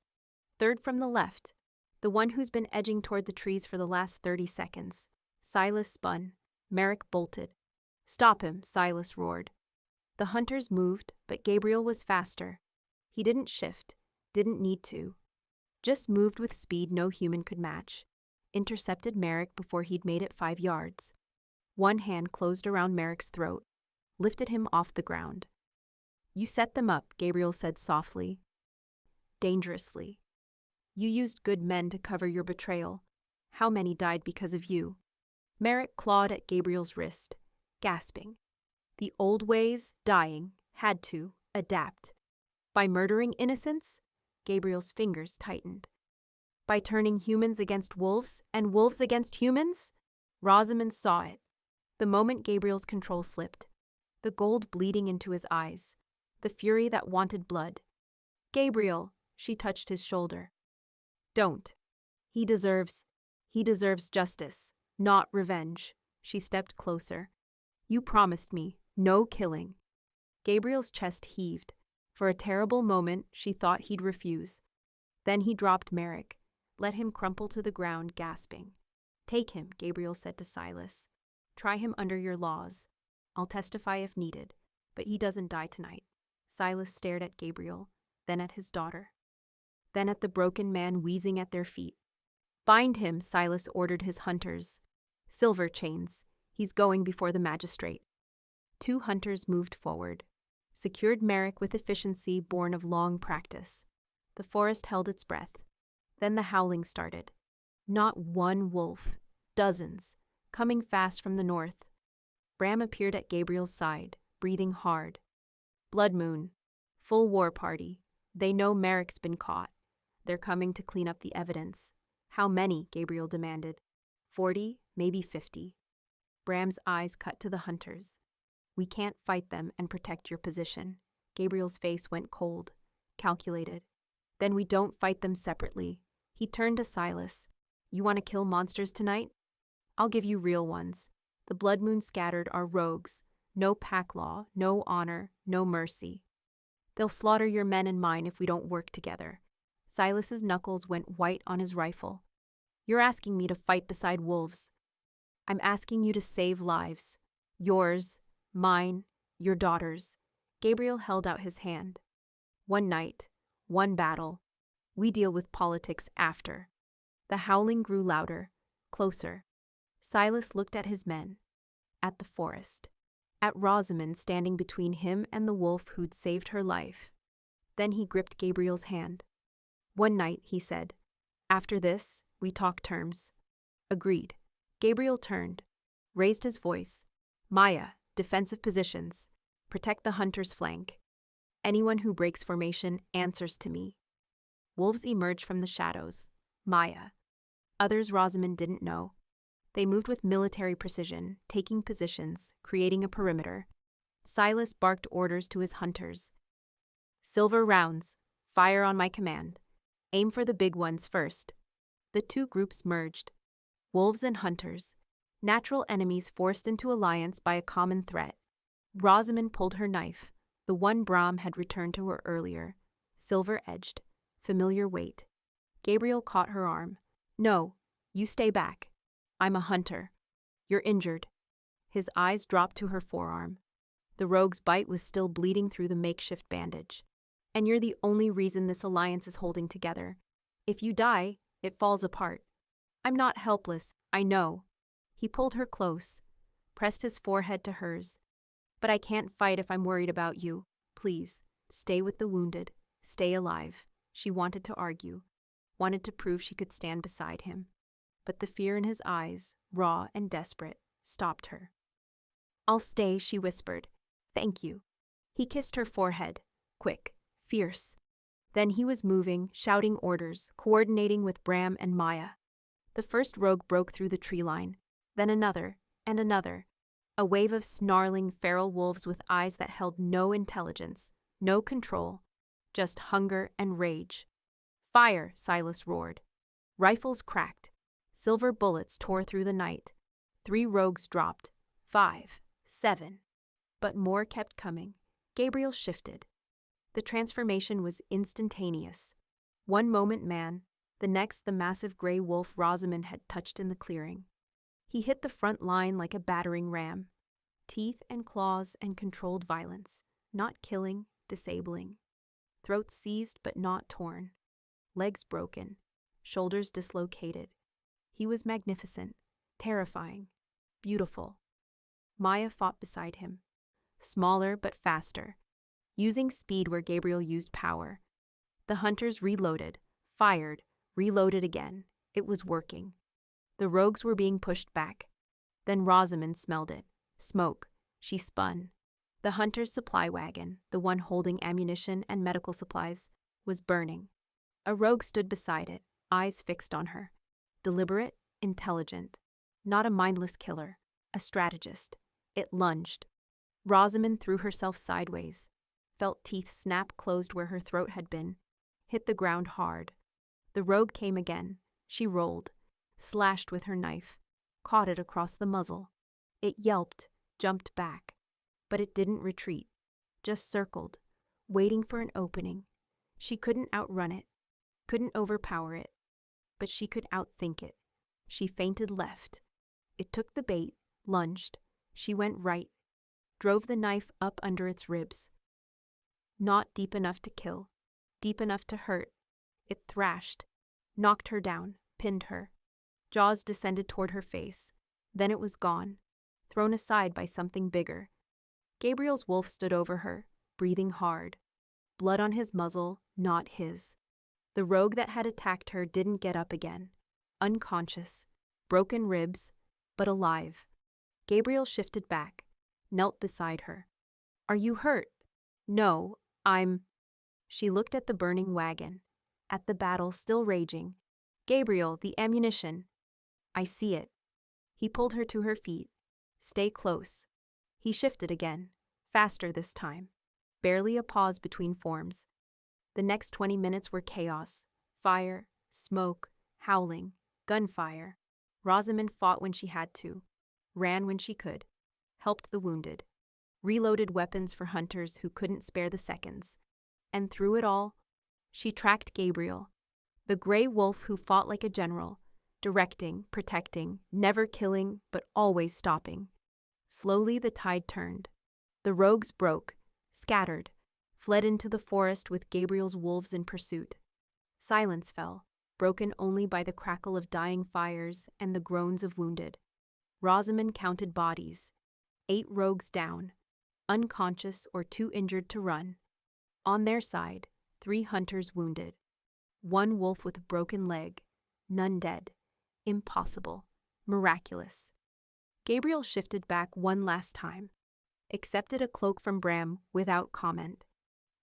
Third from the left, the one who's been edging toward the trees for the last 30 seconds. Silas spun. Merrick bolted. "Stop him," Silas roared. The hunters moved, but Gabriel was faster. He didn't shift, didn't need to. Just moved with speed no human could match. Intercepted Merrick before he'd made it 5 yards. One hand closed around Merrick's throat, lifted him off the ground. "You set them up," Gabriel said softly. "Dangerously. You used good men to cover your betrayal. How many died because of you?" Merrick clawed at Gabriel's wrist, gasping. The old ways, dying, had to adapt. By murdering innocents, Gabriel's fingers tightened. By turning humans against wolves and wolves against humans? Rosamond saw it. The moment Gabriel's control slipped, the gold bleeding into his eyes, the fury that wanted blood. "Gabriel," she touched his shoulder. "Don't. He deserves justice, not revenge." She stepped closer. "You promised me, no killing." Gabriel's chest heaved. For a terrible moment, she thought he'd refuse. Then he dropped Merrick, let him crumple to the ground, gasping. "Take him," Gabriel said to Silas. "Try him under your laws. I'll testify if needed, but he doesn't die tonight." Silas stared at Gabriel, then at his daughter, then at the broken man wheezing at their feet. "Bind him," Silas ordered his hunters. "Silver chains. He's going before the magistrate." 2 hunters moved forward, secured Merrick with efficiency born of long practice. The forest held its breath. Then the howling started. Not one wolf, dozens, coming fast from the north. Bram appeared at Gabriel's side, breathing hard. "Blood Moon. Full war party. They know Merrick's been caught. They're coming to clean up the evidence." "How many?" Gabriel demanded. 40, maybe 50. Bram's eyes cut to the hunters. "We can't fight them and protect your position." Gabriel's face went cold, calculated. "Then we don't fight them separately." He turned to Silas. "You want to kill monsters tonight? I'll give you real ones. The Blood Moon scattered are rogues. No pack law, no honor, no mercy. They'll slaughter your men and mine if we don't work together." Silas's knuckles went white on his rifle. "You're asking me to fight beside wolves. I'm asking you to save lives. Yours, mine, your daughter's." Gabriel held out his hand. "One night, one battle. We deal with politics after." The howling grew louder, closer. Silas looked at his men, at the forest, at Rosamond standing between him and the wolf who'd saved her life. Then he gripped Gabriel's hand. "One night," he said. "After this, we talk terms." "Agreed." Gabriel turned, raised his voice. "Maya, defensive positions. Protect the hunter's flank. Anyone who breaks formation answers to me." Wolves emerged from the shadows. Maya. Others Rosamond didn't know. They moved with military precision, taking positions, creating a perimeter. Silas barked orders to his hunters. "Silver rounds. Fire on my command. Aim for the big ones first." The 2 groups merged. Wolves and hunters. Natural enemies forced into alliance by a common threat. Rosamond pulled her knife, the one Bram had returned to her earlier. Silver-edged. Familiar weight. Gabriel caught her arm. "No, you stay back. I'm a hunter. You're injured." His eyes dropped to her forearm. The rogue's bite was still bleeding through the makeshift bandage. "And you're the only reason this alliance is holding together. If you die, it falls apart. I'm not helpless, I know." He pulled her close, pressed his forehead to hers. "But I can't fight if I'm worried about you. Please, stay with the wounded. Stay alive." She wanted to argue, wanted to prove she could stand beside him. But the fear in his eyes, raw and desperate, stopped her. "I'll stay," she whispered. "Thank you." He kissed her forehead, quick, fierce. Then he was moving, shouting orders, coordinating with Bram and Maya. The first rogue broke through the tree line, then another, and another. A wave of snarling, feral wolves with eyes that held no intelligence, no control, just hunger and rage. "Fire!" Silas roared. Rifles cracked. Silver bullets tore through the night. 3 rogues dropped. 5, 7. But more kept coming. Gabriel shifted. The transformation was instantaneous. One moment man, the next the massive gray wolf Rosamond had touched in the clearing. He hit the front line like a battering ram. Teeth and claws and controlled violence, not killing, disabling. Throats seized but not torn. Legs broken, shoulders dislocated. He was magnificent, terrifying, beautiful. Maya fought beside him, smaller but faster, using speed where Gabriel used power. The hunters reloaded, fired, reloaded again. It was working. The rogues were being pushed back. Then Rosamond smelled it. Smoke. She spun. The hunter's supply wagon, the one holding ammunition and medical supplies, was burning. A rogue stood beside it, eyes fixed on her. Deliberate, intelligent. Not a mindless killer, a strategist. It lunged. Rosamond threw herself sideways, felt teeth snap closed where her throat had been, hit the ground hard. The rogue came again. She rolled, slashed with her knife, caught it across the muzzle. It yelped, jumped back. But it didn't retreat, just circled, waiting for an opening. She couldn't outrun it, couldn't overpower it, but she could outthink it. She feinted left. It took the bait, lunged. She went right, drove the knife up under its ribs. Not deep enough to kill, deep enough to hurt. It thrashed, knocked her down, pinned her. Jaws descended toward her face. Then it was gone, thrown aside by something bigger. Gabriel's wolf stood over her, breathing hard. Blood on his muzzle, not his. The rogue that had attacked her didn't get up again. Unconscious, broken ribs, but alive. Gabriel shifted back, knelt beside her. "Are you hurt?" "No, I'm—" She looked at the burning wagon, at the battle still raging. "Gabriel, the ammunition." "I see it." He pulled her to her feet. "Stay close." He shifted again, faster this time. Barely a pause between forms. The next 20 minutes were chaos. Fire, smoke, howling, gunfire. Rosamond fought when she had to, ran when she could, helped the wounded, reloaded weapons for hunters who couldn't spare the seconds. And through it all, she tracked Gabriel, the gray wolf who fought like a general, directing, protecting, never killing, but always stopping. Slowly the tide turned. The rogues broke, scattered, fled into the forest with Gabriel's wolves in pursuit. Silence fell, broken only by the crackle of dying fires and the groans of wounded. Rosamond counted bodies. 8 rogues down, unconscious or too injured to run. On their side, 3 hunters wounded. 1 wolf with a broken leg, none dead. Impossible. Miraculous. Gabriel shifted back one last time, accepted a cloak from Bram without comment.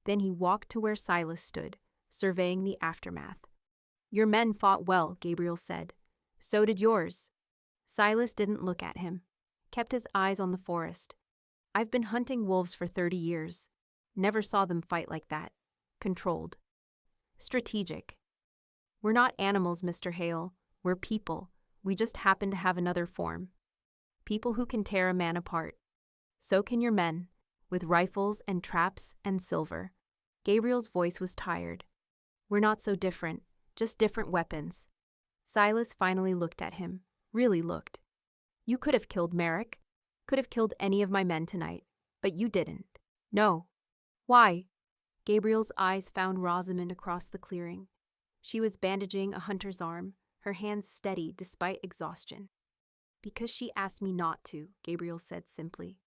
Then he walked to where Silas stood, surveying the aftermath. "Your men fought well," Gabriel said. "So did yours." Silas didn't look at him, kept his eyes on the forest. "I've been hunting wolves for 30 years. Never saw them fight like that. Controlled. Strategic. We're not animals, Mr. Hale. We're people. We just happen to have another form. People who can tear a man apart. So can your men, with rifles and traps and silver." Gabriel's voice was tired. "We're not so different, just different weapons." Silas finally looked at him, really looked. "You could have killed Merrick, could have killed any of my men tonight, but you didn't." "No." "Why?" Gabriel's eyes found Rosamond across the clearing. She was bandaging a hunter's arm, her hands steady despite exhaustion. "Because she asked me not to," Gabriel said simply.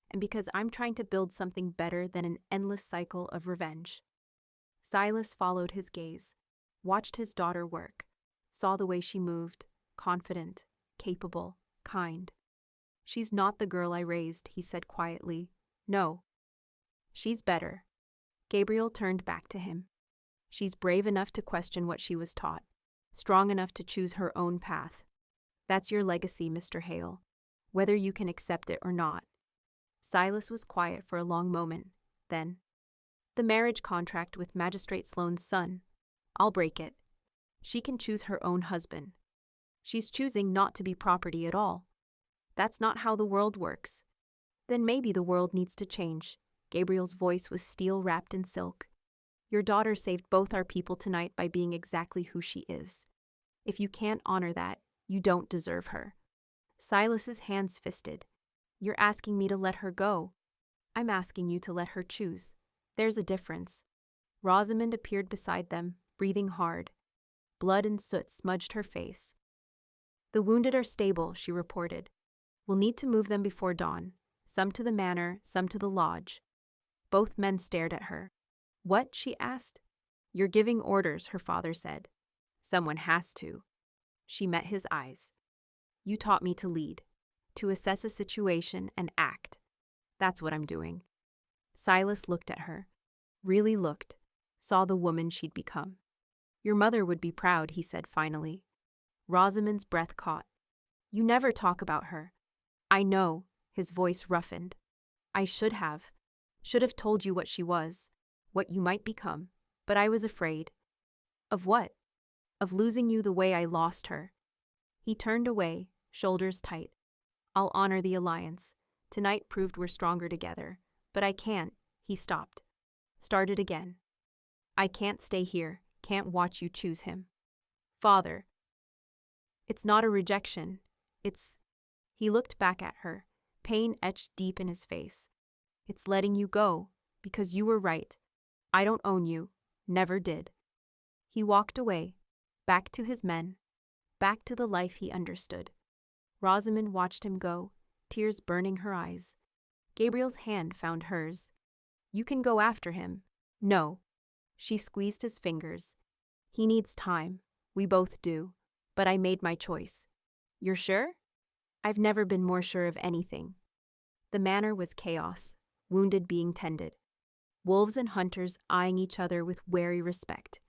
"And because I'm trying to build something better than an endless cycle of revenge." Silas followed his gaze, watched his daughter work, saw the way she moved, confident, capable, kind. "She's not the girl I raised," he said quietly. "No. She's better." Gabriel turned back to him. "She's brave enough to question what she was taught, strong enough to choose her own path. That's your legacy, Mr. Hale, whether you can accept it or not." Silas was quiet for a long moment. Then, "The marriage contract with Magistrate Sloane's son. I'll break it. She can choose her own husband. She's choosing not to be property at all. That's not how the world works. Then maybe the world needs to change." Gabriel's voice was steel wrapped in silk. Your daughter saved both our people tonight by being exactly who she is. If you can't honor that, you don't deserve her. Silas's hands fisted. You're asking me to let her go. I'm asking you to let her choose. There's a difference. Rosamond appeared beside them, breathing hard. Blood and soot smudged her face. The wounded are stable, she reported. We'll need to move them before dawn. Some to the manor, some to the lodge. Both men stared at her. What? She asked. You're giving orders, her father said. Someone has to. She met his eyes. You taught me to lead, to assess a situation and act. That's what I'm doing. Silas looked at her. Really looked. Saw the woman she'd become. Your mother would be proud, he said finally. Rosamond's breath caught. You never talk about her. I know, his voice roughened. I should have told you what she was, what you might become, but I was afraid. Of what? Of losing you the way I lost her. He turned away, shoulders tight. I'll honor the alliance. Tonight proved we're stronger together. But I can't. He stopped. Started again. I can't stay here, can't watch you choose him. Father. It's not a rejection. It's... He looked back at her, pain etched deep in his face. It's letting you go, because you were right. I don't own you. Never did. He walked away, back to his men, back to the life he understood. Rosamond watched him go, tears burning her eyes. Gabriel's hand found hers. You can go after him. No. She squeezed his fingers. He needs time. We both do. But I made my choice. You're sure? I've never been more sure of anything. The manor was chaos, wounded being tended. Wolves and hunters eyeing each other with wary respect.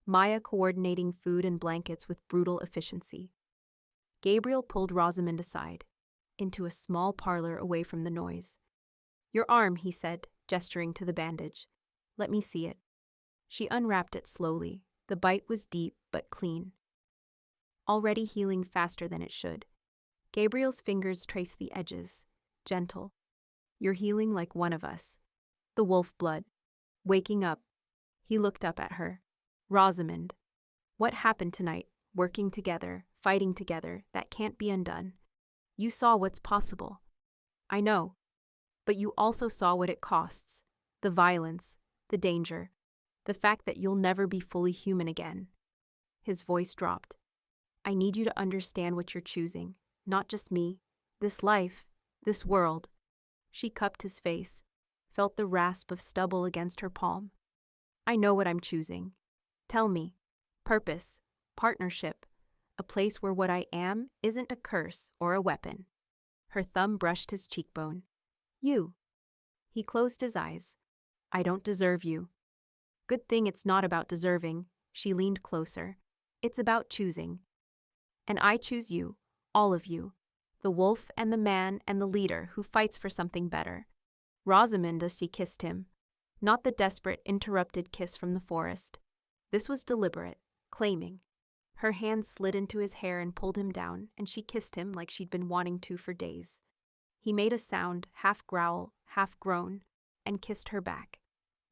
Maya coordinating food and blankets with brutal efficiency. Gabriel pulled Rosamond aside, into a small parlor away from the noise. Your arm, he said, gesturing to the bandage. Let me see it. She unwrapped it slowly. The bite was deep but clean. Already healing faster than it should. Gabriel's fingers traced the edges, gentle. You're healing like one of us. The wolf blood. Waking up. He looked up at her. Rosamond. What happened tonight? Working together, fighting together, that can't be undone. You saw what's possible. I know. But you also saw what it costs. The violence, the danger, the fact that you'll never be fully human again. His voice dropped. I need you to understand what you're choosing. Not just me. This life. This world. She cupped his face, felt the rasp of stubble against her palm. I know what I'm choosing. Tell me. Purpose. Partnership. A place where what I am isn't a curse or a weapon. Her thumb brushed his cheekbone. You. He closed his eyes. I don't deserve you. Good thing it's not about deserving. She leaned closer. It's about choosing. And I choose you, all of you. The wolf and the man and the leader who fights for something better. Rosamond as she kissed him. Not the desperate, interrupted kiss from the forest. This was deliberate, claiming. Her hand slid into his hair and pulled him down, and she kissed him like she'd been wanting to for days. He made a sound, half growl, half groan, and kissed her back.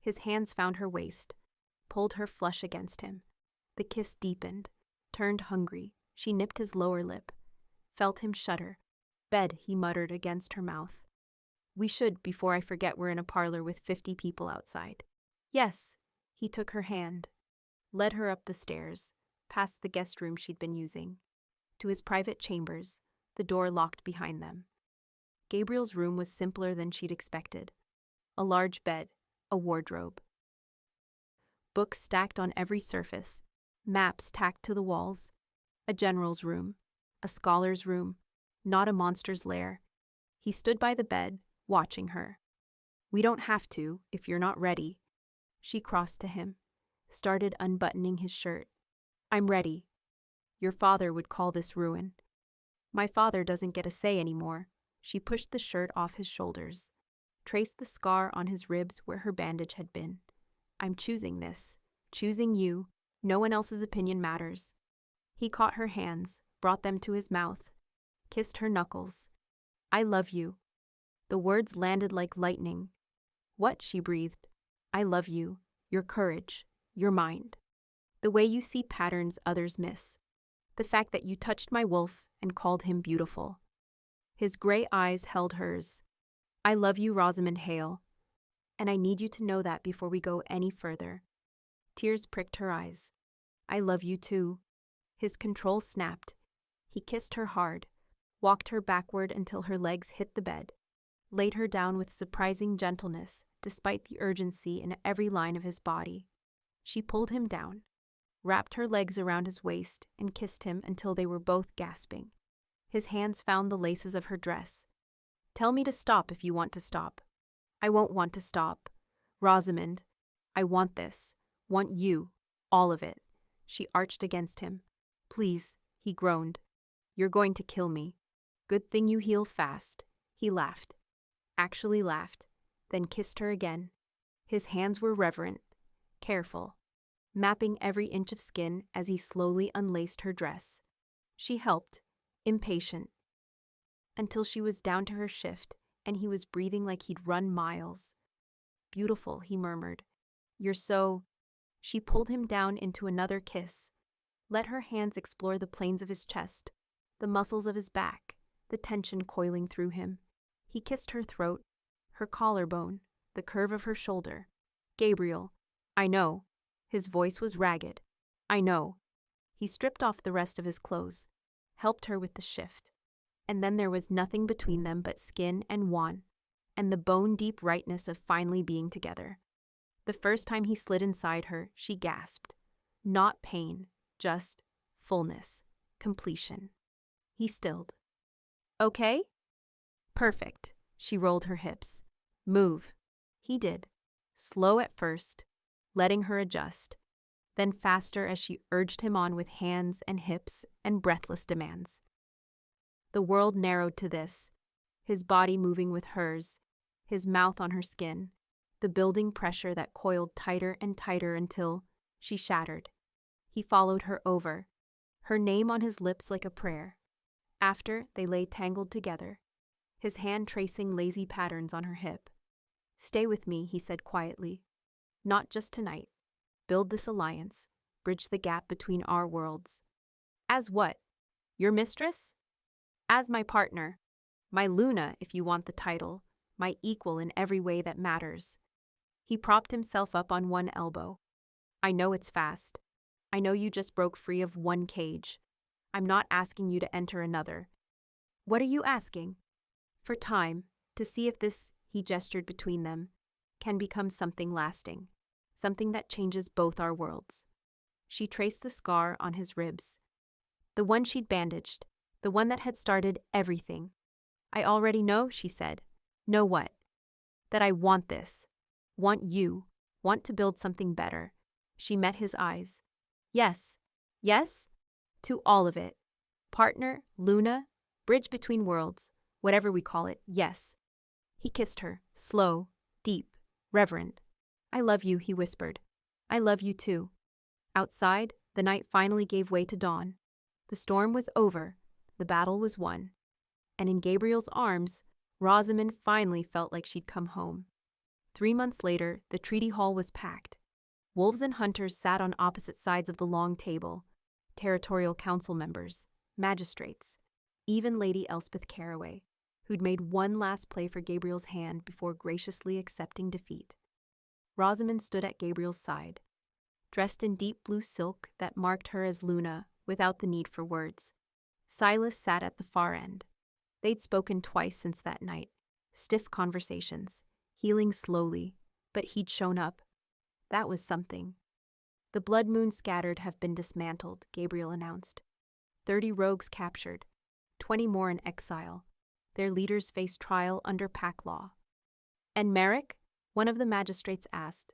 His hands found her waist, pulled her flush against him. The kiss deepened, turned hungry. She nipped his lower lip, felt him shudder. Bed, he muttered against her mouth. We should, before I forget we're in a parlor with 50 people outside. Yes. He took her hand, led her up the stairs, past the guest room she'd been using, to his private chambers, the door locked behind them. Gabriel's room was simpler than she'd expected. A large bed, a wardrobe. Books stacked on every surface, maps tacked to the walls, a general's room, a scholar's room, not a monster's lair. He stood by the bed, watching her. We don't have to, if you're not ready. She crossed to him, started unbuttoning his shirt. I'm ready. Your father would call this ruin. My father doesn't get a say anymore. She pushed the shirt off his shoulders, traced the scar on his ribs where her bandage had been. I'm choosing this. Choosing you. No one else's opinion matters. He caught her hands, brought them to his mouth, kissed her knuckles. I love you. The words landed like lightning. What? She breathed. I love you. Your courage, your mind. The way you see patterns others miss. The fact that you touched my wolf and called him beautiful. His gray eyes held hers. I love you, Rosamund Hale. And I need you to know that before we go any further. Tears pricked her eyes. I love you too. His control snapped. He kissed her hard, walked her backward until her legs hit the bed, laid her down with surprising gentleness, despite the urgency in every line of his body. She pulled him down, wrapped her legs around his waist, and kissed him until they were both gasping. His hands found the laces of her dress. Tell me to stop if you want to stop. I won't want to stop. Rosamund, I want this. Want you. All of it. She arched against him. Please, he groaned. You're going to kill me. Good thing you heal fast. He laughed. Actually laughed, then kissed her again. His hands were reverent, careful, mapping every inch of skin as he slowly unlaced her dress. She helped, impatient, until she was down to her shift and he was breathing like he'd run miles. Beautiful, he murmured. You're so... She pulled him down into another kiss, let her hands explore the planes of his chest, the muscles of his back, the tension coiling through him. He kissed her throat, her collarbone, the curve of her shoulder. Gabriel, I know. His voice was ragged. I know. He stripped off the rest of his clothes, helped her with the shift. And then there was nothing between them but skin and wine, and the bone-deep rightness of finally being together. The first time he slid inside her, she gasped. Not pain, just fullness, completion. He stilled. Okay? Perfect. She rolled her hips. Move. He did. Slow at first, letting her adjust, then faster as she urged him on with hands and hips and breathless demands. The world narrowed to this, his body moving with hers, his mouth on her skin, the building pressure that coiled tighter and tighter until she shattered. He followed her over, her name on his lips like a prayer. After, they lay tangled together, his hand tracing lazy patterns on her hip. Stay with me, he said quietly. Not just tonight. Build this alliance, bridge the gap between our worlds. As what? Your mistress? As my partner. My Luna, if you want the title. My equal in every way that matters. He propped himself up on one elbow. I know it's fast. I know you just broke free of one cage. I'm not asking you to enter another. What are you asking? For time, to see if this, he gestured between them, can become something lasting, something that changes both our worlds. She traced the scar on his ribs. The one she'd bandaged, the one that had started everything. I already know, she said. Know what? That I want this. Want you. Want to build something better. She met his eyes. Yes. Yes? To all of it. Partner, Luna, bridge between worlds, whatever we call it, yes. He kissed her, slow, deep, reverent. I love you, he whispered. I love you too. Outside, the night finally gave way to dawn. The storm was over, the battle was won. And in Gabriel's arms, Rosamund finally felt like she'd come home. 3 months later, the treaty hall was packed. Wolves and hunters sat on opposite sides of the long table. Territorial council members, magistrates, even Lady Elspeth Carraway, who'd made one last play for Gabriel's hand before graciously accepting defeat. Rosamund stood at Gabriel's side, dressed in deep blue silk that marked her as Luna without the need for words. Silas sat at the far end. They'd spoken twice since that night, stiff conversations, healing slowly, but he'd shown up. That was something. The Blood Moon Scattered have been dismantled, Gabriel announced. 30 rogues captured, 20 more in exile. Their leaders face trial under pack law. And Merrick? One of the magistrates asked.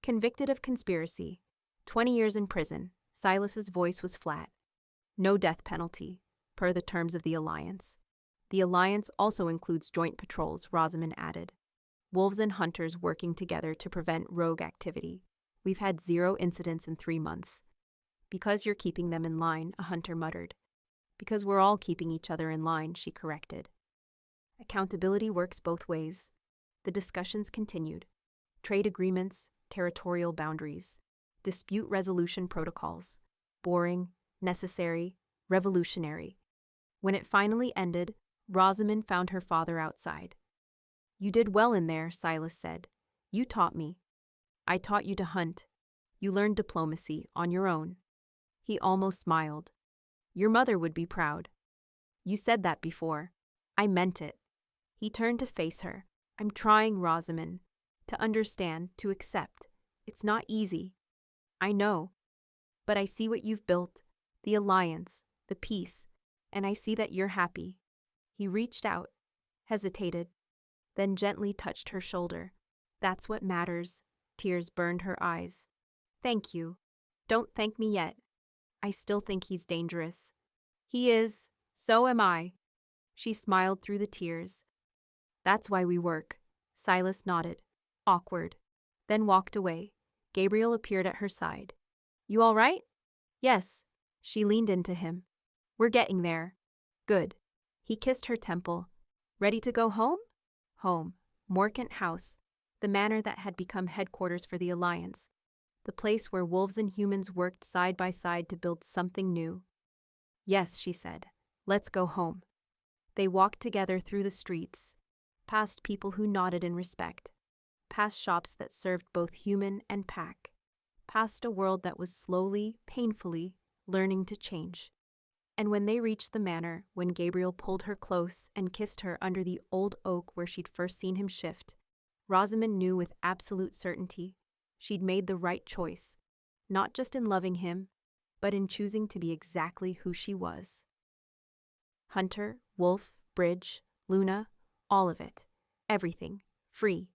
Convicted of conspiracy, 20 years in prison. Silas's voice was flat. No death penalty, per the terms of the Alliance. The Alliance also includes joint patrols, Rosamund added. Wolves and hunters working together to prevent rogue activity. We've had 0 incidents in 3 months. Because you're keeping them in line, a hunter muttered. Because we're all keeping each other in line, she corrected. Accountability works both ways. The discussions continued. Trade agreements, territorial boundaries, dispute resolution protocols. Boring, necessary, revolutionary. When it finally ended, Rosamond found her father outside. "You did well in there," Silas said. "You taught me. I taught you to hunt. You learned diplomacy on your own." He almost smiled. "Your mother would be proud. You said that before. I meant it." He turned to face her. "I'm trying, Rosamond, to understand, to accept. It's not easy. I know. But I see what you've built, the alliance, the peace, and I see that you're happy." He reached out, hesitated, then gently touched her shoulder. "That's what matters." Tears burned her eyes. "Thank you. Don't thank me yet. I still think he's dangerous." "He is. So am I." She smiled through the tears. "That's why we work." Silas nodded, awkward, then walked away. Gabriel appeared at her side. "You all right?" "Yes." She leaned into him. "We're getting there." "Good." He kissed her temple. "Ready to go home?" Home. Morcant House, the manor that had become headquarters for the Alliance, the place where wolves and humans worked side by side to build something new. "Yes," she said. "Let's go home." They walked together through the streets, past people who nodded in respect, past shops that served both human and pack, past a world that was slowly, painfully, learning to change. And when they reached the manor, when Gabriel pulled her close and kissed her under the old oak where she'd first seen him shift, Rosamond knew with absolute certainty she'd made the right choice, not just in loving him, but in choosing to be exactly who she was. Hunter, wolf, bridge, Luna, all of it, everything, free.